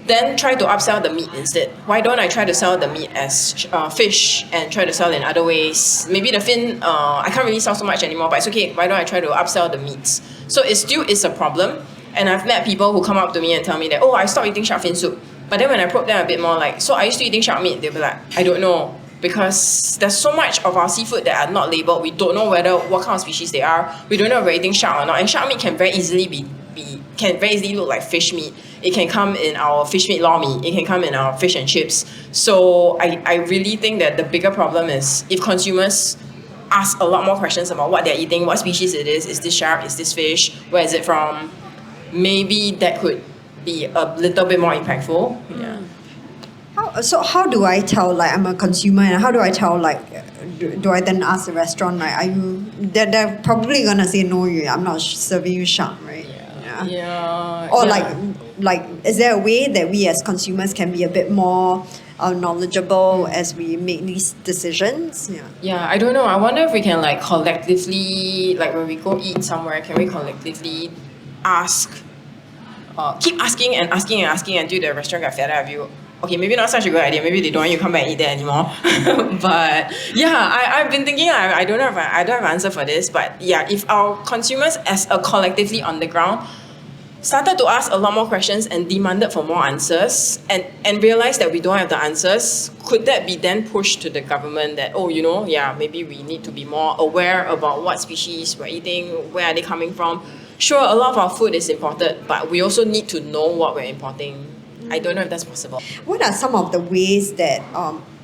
then try to upsell the meat instead. Why don't I try to sell the meat as fish and try to sell in other ways? Maybe the fin, I can't really sell so much anymore, but it's okay. Why don't I try to upsell the meats? So it still is a problem. And I've met people who come up to me and tell me that, I stopped eating shark fin soup. But then when I probe them a bit more, like, so are you still eating shark meat? They'll be like, I don't know. Because there's so much of our seafood that are not labelled. We don't know what kind of species they are. We don't know if we're eating shark or not. And shark meat can very easily look like fish meat. It can come in our fish meat lor mee. It can come in our fish and chips. So I really think that the bigger problem is if consumers ask a lot more questions about what they're eating, what species it is this shark, is this fish, where is it from, maybe that could be a little bit more impactful. Yeah. How do I tell, like, I'm a consumer, and how do I tell, like, do I then ask the restaurant, like, they're probably gonna say, no, I'm not serving you shark, right? Yeah. Or like, is there a way that we as consumers can be a bit more knowledgeable as we make these decisions? Yeah, I don't know. I wonder if we can like collectively, like when we go eat somewhere, can we collectively ask, keep asking and asking and asking until the restaurant got fed up of you? Okay, maybe not such a good idea. Maybe they don't want you to come back and eat there anymore. But yeah, I've been thinking. I don't have an answer for this. But yeah, if our consumers as a collectively on the ground started to ask a lot more questions and demanded for more answers and realized that we don't have the answers, could that be then pushed to the government that, maybe we need to be more aware about what species we're eating, where are they coming from? Sure, a lot of our food is imported, but we also need to know what we're importing. I don't know if that's possible. What are some of the ways that,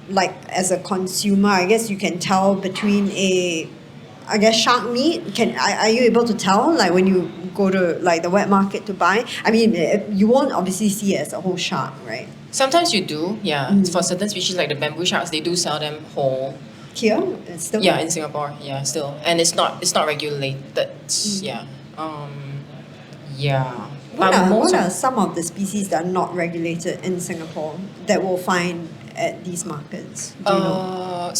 like as a consumer, I guess you can tell between shark meat? Are you able to tell, like when you go to like the wet market to buy? I mean, you won't obviously see it as a whole shark, right? Sometimes you do, yeah. For certain species like the bamboo sharks, they do sell them whole. Here, it's still. Yeah, in Singapore, yeah, still, and it's not regulated. Yeah. Yeah. What are some of the species that are not regulated in Singapore that we'll find at these markets? Do you know?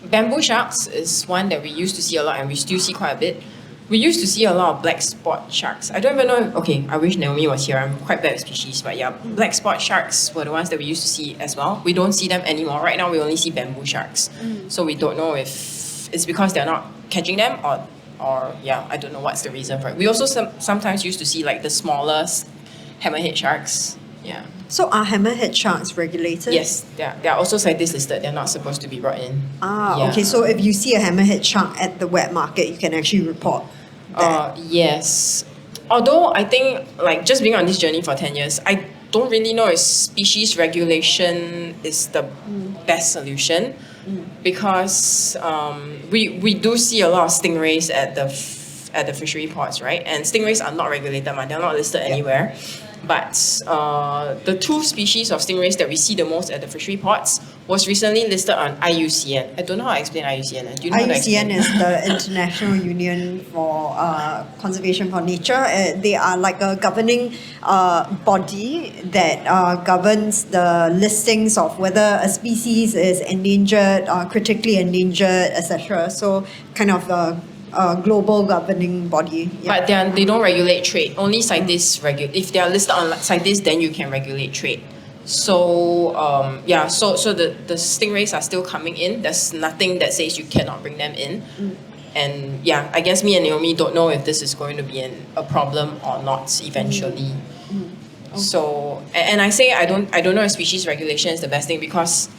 Bamboo sharks is one that we used to see a lot and we still see quite a bit. We used to see a lot of black spot sharks. I don't even know, I wish Naomi was here. I'm quite bad at species, but yeah, black spot sharks were the ones that we used to see as well. We don't see them anymore. Right now we only see bamboo sharks. So we don't know if it's because they're not catching them or I don't know what's the reason for it. We also sometimes used to see like the smallest hammerhead sharks. Yeah. So are hammerhead sharks regulated? Yes, they are also CITES listed. They're not supposed to be brought in. Okay. So if you see a hammerhead shark at the wet market, you can actually report that. Yes. Although I think like just being on this journey for 10 years, I don't really know if species regulation is the best solution. because we do see a lot of stingrays at the fishery ports, right? And stingrays are not regulated, they're not listed anywhere. But the two species of stingrays that we see the most at the fishery ports was recently listed on IUCN. I don't know how to explain IUCN. Do you know how to explain? IUCN is the International Union for Conservation for Nature. They are like a governing body that governs the listings of whether a species is endangered, critically endangered, etc. So kind of a global governing body. Yeah. But they don't regulate trade. Only CITES regulate. If they are listed on CITES, then you can regulate trade. So so the stingrays are still coming in. There's nothing that says you cannot bring them in. And yeah, I guess me and Naomi don't know if this is going to be a problem or not eventually. So and I say I don't know if species regulation is the best thing, because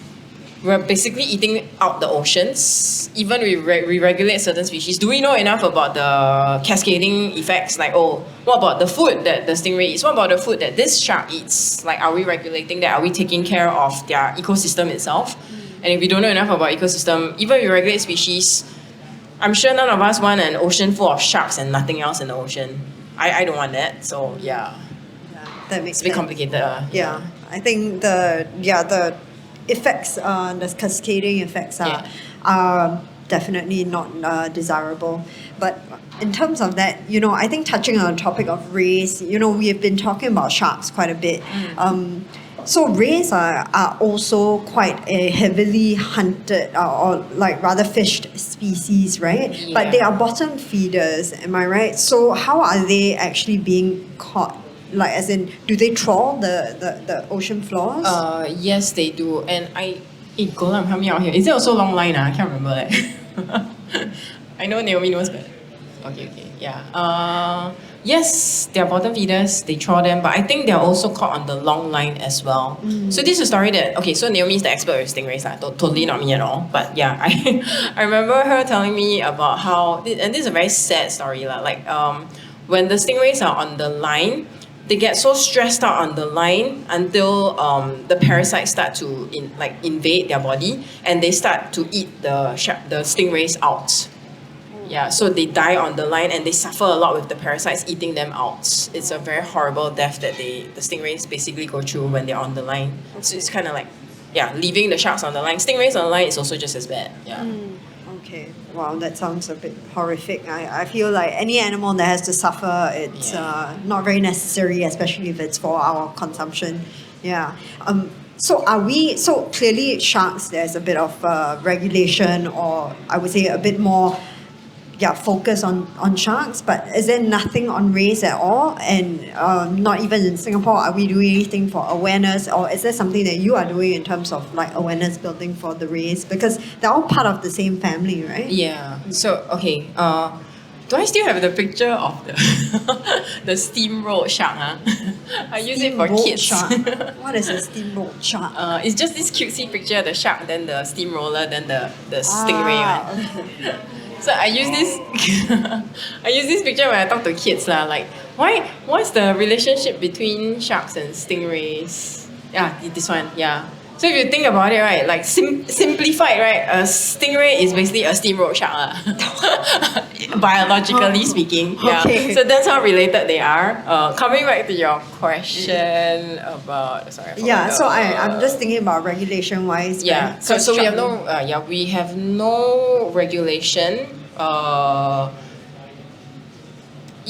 we're basically eating out the oceans. Even we regulate certain species. Do we know enough about the cascading effects? Like, what about the food that the stingray eats? What about the food that this shark eats? Like, are we regulating that? Are we taking care of their ecosystem itself? And if we don't know enough about ecosystem, even if we regulate species, I'm sure none of us want an ocean full of sharks and nothing else in the ocean. I don't want that. So yeah, That makes it's a bit sense. complicated. Yeah, I think the effects, the cascading effects are definitely not desirable. But in terms of that, I think touching on the topic of rays, we have been talking about sharks quite a bit. So rays are also quite a heavily hunted or like rather fished species, right? Yeah. But they are bottom feeders, am I right? So how are they actually being caught? Like, as in, do they trawl the ocean floors? Yes, they do. And Golam, help me out here. Is it also long line? I can't remember that. I know Naomi knows better. Okay, yeah. Yes, they're bottom feeders. They trawl them, but I think they're also caught on the long line as well. So this is a story so Naomi is the expert with stingrays, totally not me at all. But yeah, I remember her telling me about how, and this is a very sad story, like when the stingrays are on the line, they get so stressed out on the line until the parasites start to invade their body, and they start to eat the stingrays out. Yeah, so they die on the line and they suffer a lot with the parasites eating them out. It's a very horrible death that the stingrays basically go through when they're on the line. So it's kind of like, leaving the sharks on the line. Stingrays on the line is also just as bad. Yeah. Okay, wow, that sounds a bit horrific. I feel like any animal that has to suffer, it's not very necessary, especially if it's for our consumption. Yeah. So clearly sharks, there's a bit of regulation, or I would say a bit more focus on sharks, but is there nothing on rays at all? And not even in Singapore, are we doing anything for awareness, or is there something that you are doing in terms of like awareness building for the rays? Because they're all part of the same family, right? Yeah. So okay. Do I still have the picture of the steamrolled shark? I use it for Steamrolled kids. shark. What is a steamrolled shark? It's just this cutesy picture of the shark, then the steamroller, then the stingray one. Okay. So I use this I use this picture when I talk to kids like, what's the relationship between sharks and stingrays? Yeah, this one, yeah. So if you think about it, right, like simplified, right, a stingray is basically a steamrolled shark, biologically speaking. Yeah. Okay. So that's how related they are. Coming back to your question about, I'm just thinking about regulation wise. Yeah. right? So we have shark- we have no regulation.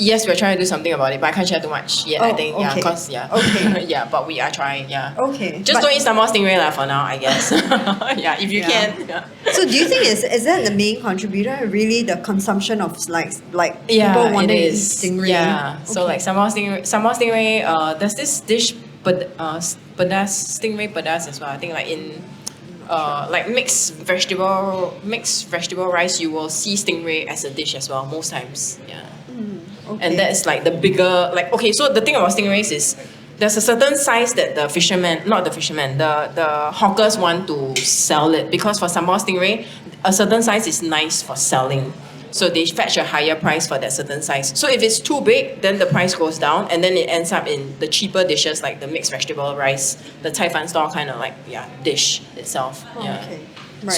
Yes, we're trying to do something about it, but I can't share too much yet. I think, okay. Okay. yeah, but we are trying. Yeah. Okay. Just don't eat some more stingray for now, I guess. Yeah, if you can. Yeah. So do you think is that the main contributor? Really, the consumption of like Yeah, people wanting it to eat is. stingray? Yeah. So like sambal stingray. There's this dish, stingray pedas as well. I think like in like mixed vegetable rice, you will see stingray as a dish as well most times. Yeah. Okay. And that's like the bigger, so the thing about stingrays is there's a certain size that the hawkers want to sell it, because for sambal stingray, a certain size is nice for selling. So they fetch a higher price for that certain size. So if it's too big, then the price goes down, and then it ends up in the cheaper dishes like the mixed vegetable rice, the Cai Fan stall kind of dish itself. Yeah. Okay. Right.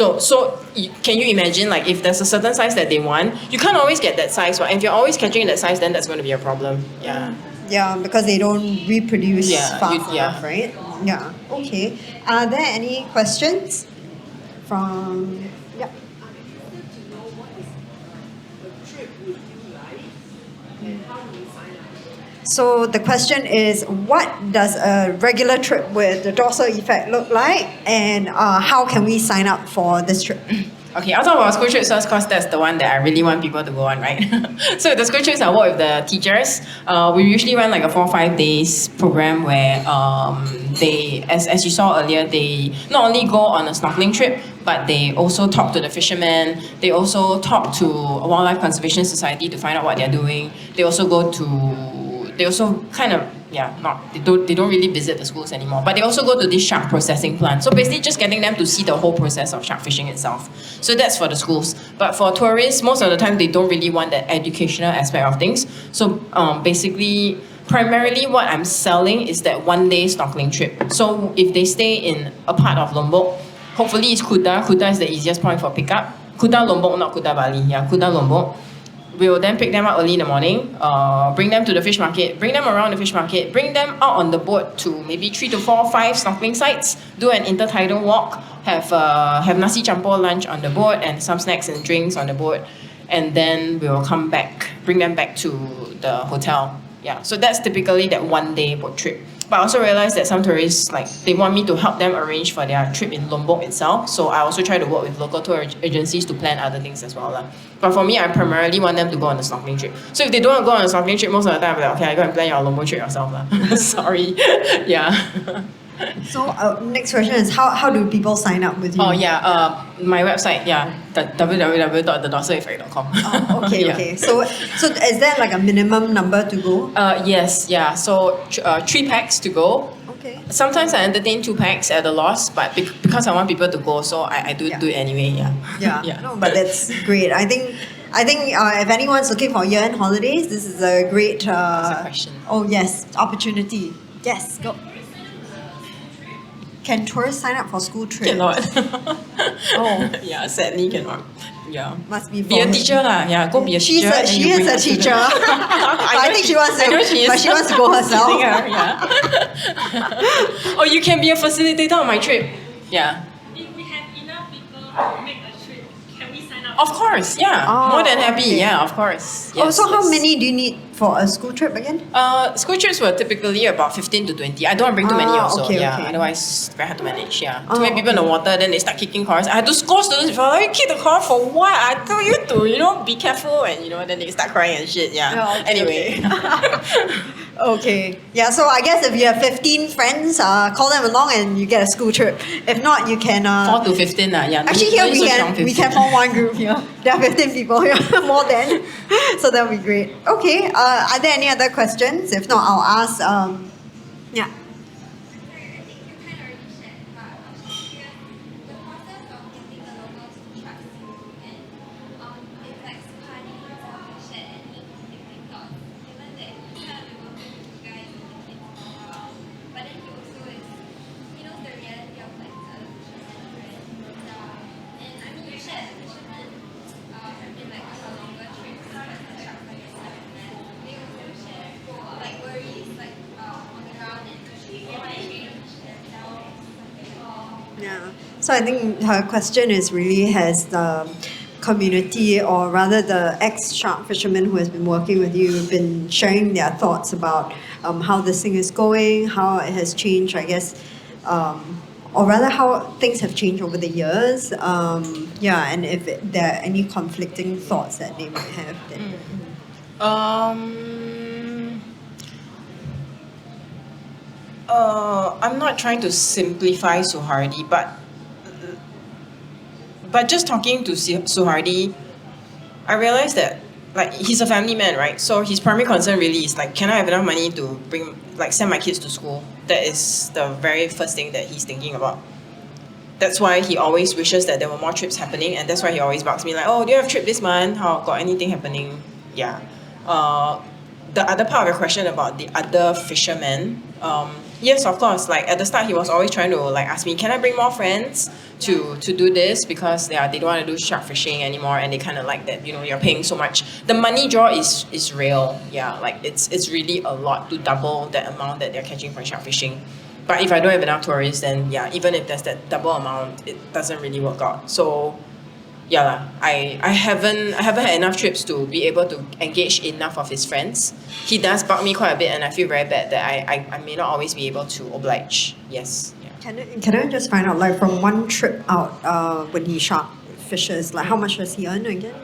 Can you imagine, like, if there's a certain size that they want, you can't always get that size, right? And if you're always catching that size, then that's going to be a problem. Yeah. Yeah, because they don't reproduce Yeah, fast yeah. enough, right? Yeah. Okay. Are there any questions from? Yeah. So the question is, what does a regular trip with the Dorsal Effect look like, and how can we sign up for this trip? Okay, I'll talk about school trips first because that's the one that I really want people to go on, right? So the school trips, I work with the teachers. We usually run like a 4 or 5 days program where they, as you saw earlier, they not only go on a snorkeling trip, but they also talk to the fishermen. They also talk to a wildlife conservation society to find out what they're doing. They also they also kind of, they don't really visit the schools anymore, but they also go to this shark processing plant. So basically just getting them to see the whole process of shark fishing itself. So that's for the schools. But for tourists, most of the time they don't really want that educational aspect of things. So basically, primarily what I'm selling is that 1 day snorkeling trip. So if they stay in a part of Lombok, hopefully it's Kuta. Kuta is the easiest point for pickup. Kuta Lombok, not Kuta Bali. Yeah, Kuta Lombok. We will then pick them up early in the morning, bring them to the fish market, bring them around the fish market, bring them out on the boat to maybe 3 to 4 or 5 snorkeling sites, do an intertidal walk, have nasi campur lunch on the boat and some snacks and drinks on the boat, and then we will come back, bring them back to the hotel. Yeah, so that's typically that 1 day boat trip. But I also realized that some tourists, like, they want me to help them arrange for their trip in Lombok itself. So I also try to work with local tour agencies to plan other things as well. But for me, I primarily want them to go on a snorkeling trip. So if they don't want to go on a snorkeling trip, most of the time I'm like, okay, I go and plan your Lombok trip yourself. Sorry. Yeah. So next question is, how do people sign up with you? Oh yeah, my website, www.thedorsaleffect.com. Oh, okay, Yeah. okay. So is there like a minimum number to go? Yes, yeah. So 3 packs to go. Okay. Sometimes I entertain 2 packs at a loss, but because I want people to go, so I do it anyway. Yeah. Yeah. Yeah. No, but that's great. I think if anyone's looking for year-end holidays, this is a great. That's a question. Oh yes, opportunity. Yes, go. Can tourists sign up for school trips? Cannot. Oh. Yeah, sadly cannot. Yeah. Must be Be a for- teacher lah. Yeah, go be a She teacher. is a teacher. I think she wants to, but she wants to go herself. Teasing her, yeah. Oh, you can be a facilitator on my trip. Yeah. If we have enough people to make a trip, can we sign up? Of course, yeah. Oh, More than happy, okay. yeah, of course. Oh, Yes, so how yes. many do you need for a school trip again? School trips were typically about 15 to 20. I don't want to bring too many also. Okay, Yeah, okay. otherwise it's very hard to manage. Yeah, Oh, too many people in the water, then they start kicking corals. I had to scold students before. Like, you kick the coral for what? I tell you to, be careful, and then they start crying and shit. Yeah. Oh, okay, Anyway. Okay. Yeah, so I guess if you have 15 friends, call them along and you get a school trip. If not, you can... 4 to 15. Yeah. Actually, here we can form one group here. There are 15 people here, more than. So that would be great. Okay, are there any other questions? If not, I'll ask... yeah. Yeah. So I think her question is really, has the community, or rather the ex-shark fishermen who has been working with you, been sharing their thoughts about how this thing is going, how it has changed, I guess, or rather how things have changed over the years. And if there are any conflicting thoughts that they might have. Then. I'm not trying to simplify Suhardi, but just talking to Suhardi, I realized that, like, he's a family man, right? So his primary concern really is, like, can I have enough money to send my kids to school? That is the very first thing that he's thinking about. That's why he always wishes that there were more trips happening, and that's why he always bugs me like, oh, do you have a trip this month? How, got anything happening? Yeah. The other part of your question about the other fishermen, Yes, of course. Like at the start, he was always trying to like ask me, "Can I bring more friends to do this?" Because they don't want to do shark fishing anymore, and they kind of like that. You're paying so much. The money draw is real. Yeah, like it's really a lot to double that amount that they're catching from shark fishing. But if I don't have enough tourists, then yeah, even if there's that double amount, it doesn't really work out. So yeah lah, I haven't had enough trips to be able to engage enough of his friends. He does bug me quite a bit, and I feel very bad that I may not always be able to oblige. Yes. Yeah. Can I just find out, like, from one trip out, when he shark fishes, like, how much does he earn again?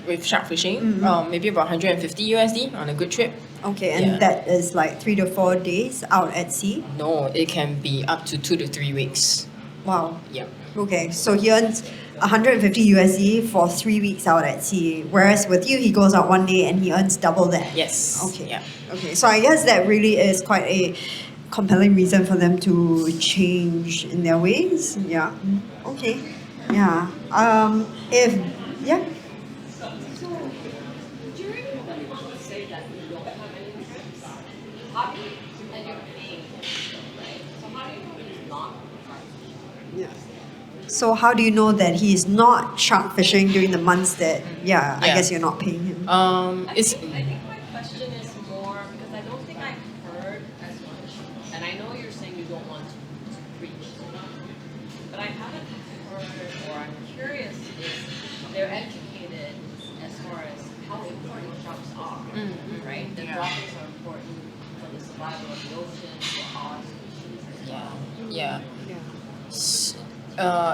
With shark fishing, maybe about 150 USD on a good trip. Okay, and Yeah. that is like 3 to 4 days out at sea. No, it can be up to 2 to 3 weeks. Wow. Yeah. Okay, so he earns 150 USD for 3 weeks out at sea, whereas with you, he goes out one day and he earns double that. Yes. Okay. Yeah. Okay, so I guess that really is quite a compelling reason for them to change in their ways. Yeah. Okay. Yeah. If yeah. Yeah. So how do you know that he is not shark fishing during the months that I Yeah. guess you're not paying him? It's I think my question is more because I don't think I've heard as much, and I know you're saying you don't want to preach, but I haven't heard, or I'm curious if they're educated as far as how important sharks are, right? The droppings are important for the survival of the ocean, for our species as well. yeah.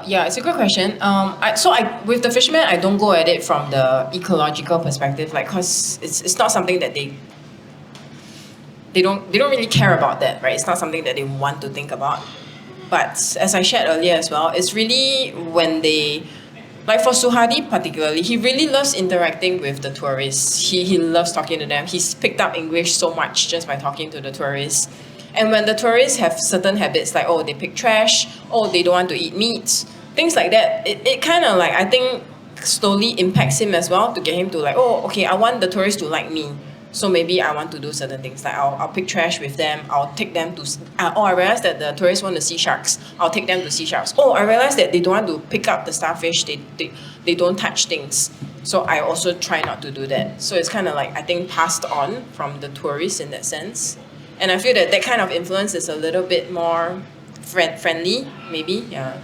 Yeah, it's a good question. With the fishermen, I don't go at it from the ecological perspective, like, cause it's not something that they don't really care about that, right? It's not something that they want to think about. But as I shared earlier as well, it's really when they, like for Suhadi particularly, he really loves interacting with the tourists. He loves talking to them. He's picked up English so much just by talking to the tourists. And when the tourists have certain habits, like, oh, they pick trash, oh, they don't want to eat meat, things like that, it kind of like, I think, slowly impacts him as well to get him to like, oh, okay, I want the tourists to like me. So maybe I want to do certain things, like I'll pick trash with them, I'll take them to, I realized that the tourists want to see sharks, I'll take them to see sharks. Oh, I realized that they don't want to pick up the starfish, they don't touch things. So I also try not to do that. So it's kind of like, I think, passed on from the tourists in that sense. And I feel that that kind of influence is a little bit more friendly, maybe, yeah.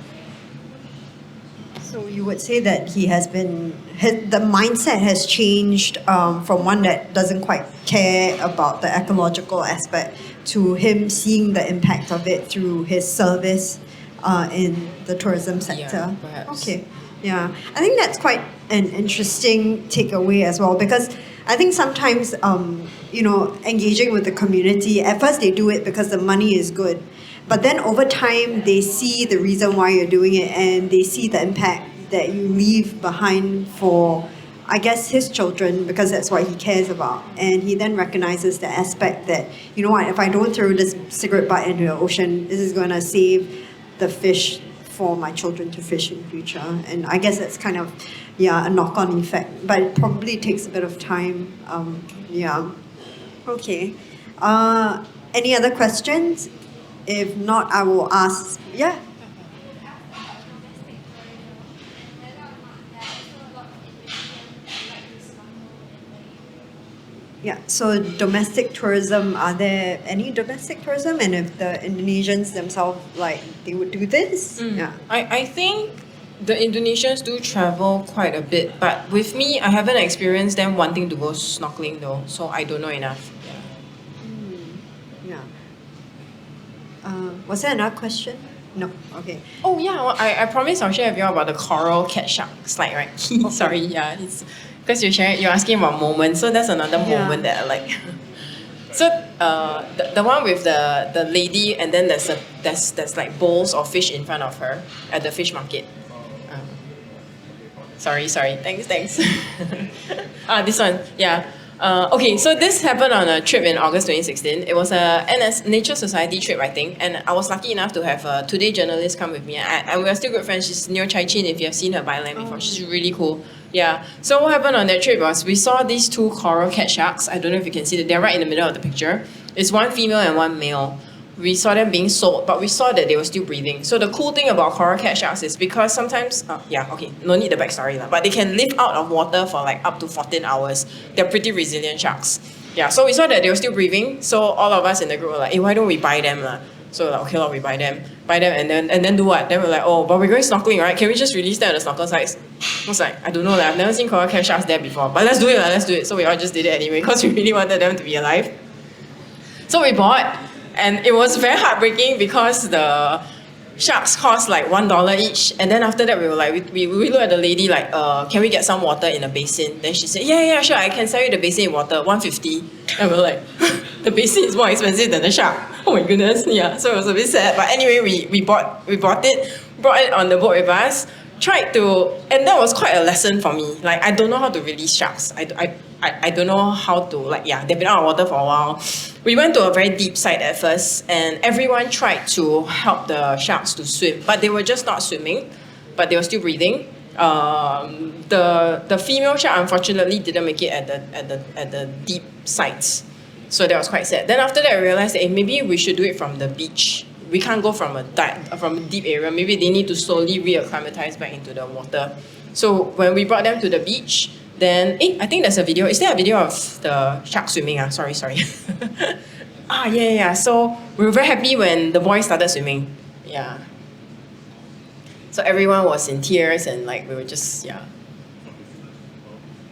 So you would say that the mindset has changed from one that doesn't quite care about the ecological aspect to him seeing the impact of it through his service in the tourism sector. Yeah, perhaps. Okay, yeah. I think that's quite an interesting takeaway as well, because I think sometimes, engaging with the community, at first they do it because the money is good. But then over time, they see the reason why you're doing it, and they see the impact that you leave behind for, I guess, his children, because that's what he cares about. And he then recognizes the aspect that, you know what, if I don't throw this cigarette butt into the ocean, this is going to save the fish for my children to fish in the future. And I guess that's kind of, a knock-on effect. But it probably takes a bit of time. Okay. Any other questions? If not, I will ask. Yeah. Yeah, so domestic tourism, are there any domestic tourism? And if the Indonesians themselves, like, they would do this? Yeah. I think the Indonesians do travel quite a bit, but with me, I haven't experienced them wanting to go snorkeling though, so I don't know enough. Yeah. Was there another question? No. Okay. Oh yeah, well, I promise I'll share with you about the coral cat shark slide, right? Sorry, yeah, it's because you're asking about moments, so that's another moment that I like. So the one with the lady, and then there's like bowls of fish in front of her at the fish market. Sorry, thanks. This one, yeah. Okay, so this happened on a trip in August 2016. It was a Nature Society trip, I think, and I was lucky enough to have a Today journalist come with me. And we are still good friends. She's Neo Chai Chin, if you have seen her by land before. She's really cool. Yeah. So what happened on that trip was we saw these two coral cat sharks. I don't know if you can see that. They're right in the middle of the picture. It's one female and one male. we saw them being sold, but we saw that they were still breathing. So the cool thing about coral cat sharks is because sometimes, no need the backstory lah, but they can live out of water for like up to 14 hours. They're pretty resilient sharks. Yeah, so we saw that they were still breathing. So all of us in the group were like, hey, why don't we buy them lah? So like, okay, we buy them, and then do what? Then we're like, oh, but we're going snorkeling, right? Can we just release them at the snorkel sites? I was like, I don't know, I've never seen coral cat sharks there before, but let's do it. So we all just did it anyway because we really wanted them to be alive. So we bought, and it was very heartbreaking because the sharks cost like $1 each, and then after that we were like, we looked at the lady like, can we get some water in a basin? Then she said, yeah, sure, I can sell you the basin in water, $150. And we were like, the basin is more expensive than the shark. Oh my goodness, yeah. So it was a bit sad, but anyway, we bought it, brought it on the boat with us, tried to, and that was quite a lesson for me. Like, I don't know how to release sharks. I don't know how to, like, yeah, they've been out of water for a while. We went to a very deep site at first, and everyone tried to help the sharks to swim, but they were just not swimming, but they were still breathing. The female shark unfortunately didn't make it at the deep sites, so that was quite sad. Then after that, I realized that maybe we should do it from the beach. We can't go from a deep area. Maybe they need to slowly reacclimatize back into the water. So when we brought them to the beach, then I think there's a video. Is there a video of the shark swimming? Sorry. Yeah. So we were very happy when the boys started swimming. Yeah. So everyone was in tears and like we were just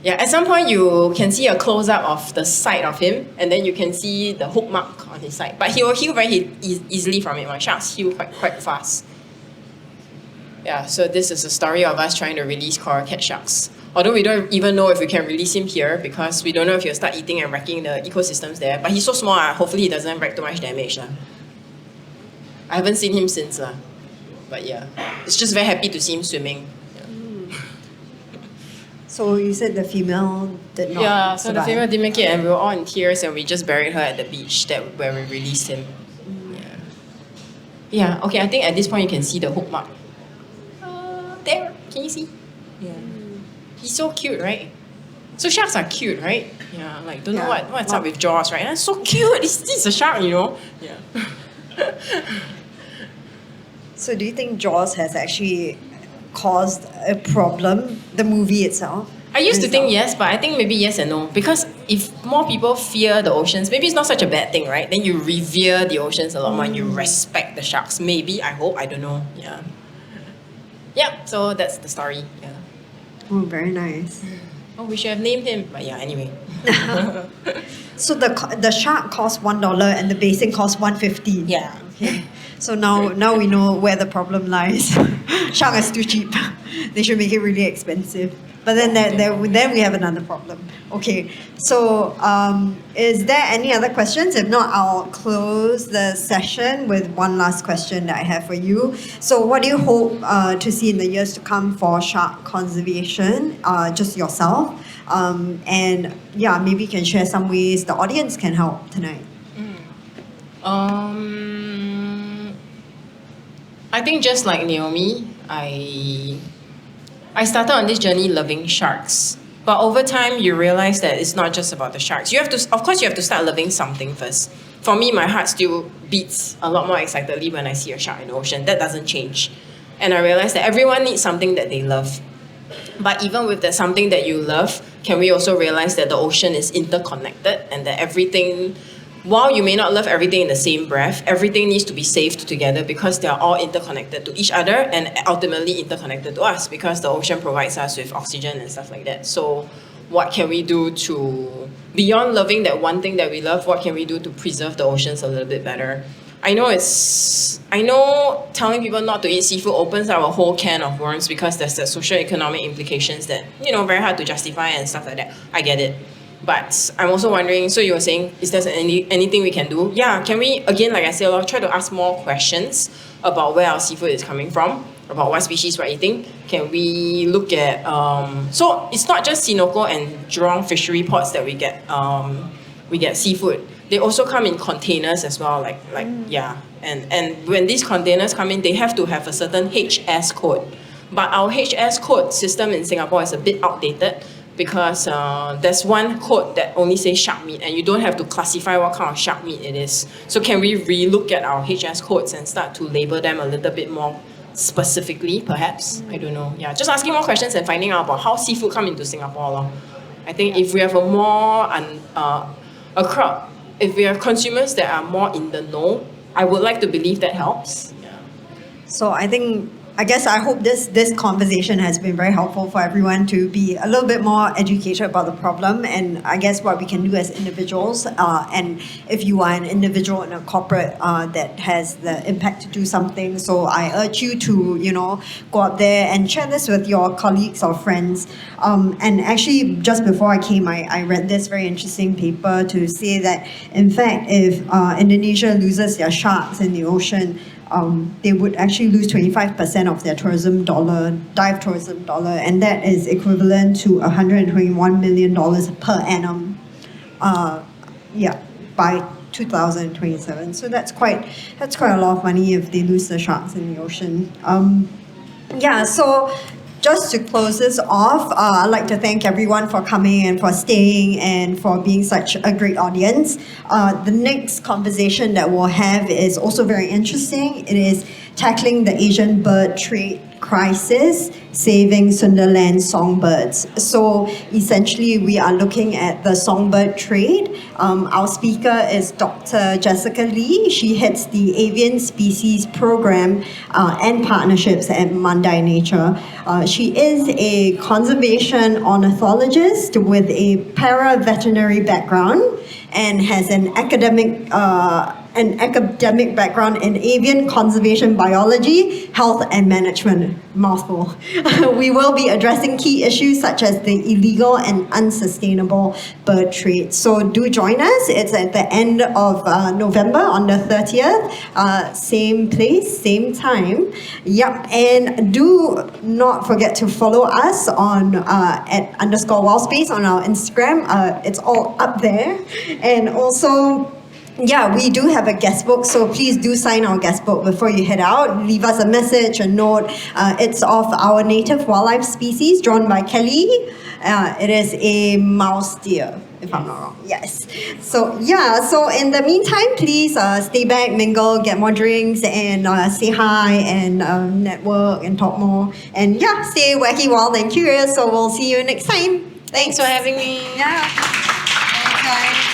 Yeah, at some point you can see a close-up of the side of him, and then you can see the hook mark on his side. But he will heal very easily from it. My sharks heal quite fast. Yeah, so this is a story of us trying to release coral cat sharks. Although we don't even know if we can release him here because we don't know if he'll start eating and wrecking the ecosystems there. But he's so small, hopefully he doesn't wreak too much damage. I haven't seen him since. But yeah, it's just very happy to see him swimming. So you said the female did not so survive. the female didn't make it, and we were all in tears, and we just buried her at the beach where we released him. Yeah, okay, I think at this point you can see the hook mark. There, can you see? Yeah. He's so cute, right? So sharks are cute, right? Yeah, like don't know what's up with Jaws, right? That's so cute. This is a shark, you know? Yeah. So do you think Jaws has actually caused a problem, the movie itself? I used to think yes, but I think maybe yes and no. Because if more people fear the oceans, maybe it's not such a bad thing, right? Then you revere the oceans a lot more and you respect the sharks. Maybe, I hope, I don't know. Yeah. Yeah, so that's the story. Yeah. Oh, very nice. Oh, we should have named him. But yeah, anyway. So the shark cost $1 and the basin cost $150. Yeah. Okay. So now we know where the problem lies. Shark is too cheap. They should make it really expensive. But then we have another problem. Okay. So is there any other questions? If not, I'll close the session with one last question that I have for you. So what do you hope to see in the years to come for shark conservation? Just yourself. And yeah, maybe you can share some ways the audience can help tonight. I think just like Naomi, I started on this journey loving sharks. But over time, you realize that it's not just about the sharks. Of course, you have to start loving something first. For me, my heart still beats a lot more excitedly when I see a shark in the ocean. That doesn't change. And I realized that everyone needs something that they love. But even with that something that you love, can we also realize that the ocean is interconnected and that everything, while you may not love everything in the same breath, everything needs to be saved together because they are all interconnected to each other and ultimately interconnected to us because the ocean provides us with oxygen and stuff like that. So what can we do to, beyond loving that one thing that we love, what can we do to preserve the oceans a little bit better? I know telling people not to eat seafood opens up a whole can of worms because there's the socio-economic implications that, very hard to justify and stuff like that. I get it. But I'm also wondering, so you were saying, is there anything we can do? Yeah, can we, again, like I said, try to ask more questions about where our seafood is coming from, about what species we're eating? Can we look at, so it's not just Sinoko and Jurong fishery ports that we get seafood. They also come in containers as well, yeah. And when these containers come in, they have to have a certain HS code. But our HS code system in Singapore is a bit outdated because there's one code that only says shark meat and you don't have to classify what kind of shark meat it is. So can we relook at our HS codes and start to label them a little bit more specifically, perhaps? I don't know. Yeah, just asking more questions and finding out about how seafood come into Singapore. Lor. I think if we have a more, a crowd, if we have consumers that are more in the know, I would like to believe that helps. Yeah. So I guess I hope this conversation has been very helpful for everyone to be a little bit more educated about the problem, and I guess what we can do as individuals, and if you are an individual in a corporate that has the impact to do something, so I urge you to, go out there and share this with your colleagues or friends. And actually, just before I came, I read this very interesting paper to say that, in fact, if Indonesia loses their sharks in the ocean, they would actually lose 25% of their dive tourism dollar, and that is equivalent to $121 million per annum. By 2027. So that's quite a lot of money if they lose the sharks in the ocean. So just to close this off, I'd like to thank everyone for coming and for staying and for being such a great audience. The next conversation that we'll have is also very interesting. It is tackling the Asian bird trade crisis, saving Sunderland songbirds. So essentially, we are looking at the songbird trade. Our speaker is Dr. Jessica Lee. She heads the Avian Species Program and Partnerships at Mandai Nature. She is a conservation ornithologist with a para-veterinary background and has an academic background in avian conservation biology, health and management. Mouthful. We will be addressing key issues such as the illegal and unsustainable bird trade. So do join us. It's at the end of November on the 30th. Same place, same time. Yep. And do not forget to follow us on at _WildSpace on our Instagram. It's all up there. And also, we do have a guest book, so please do sign our guest book before you head out. Leave us a message, a note. It's of our native wildlife species, drawn by Kelly. It is a mouse deer, if I'm not wrong. Yes. So in the meantime, please stay back, mingle, get more drinks, and say hi, and network, and talk more. And stay wacky, wild, and curious. So we'll see you next time. Thanks for having me. Yeah. Thanks, guys.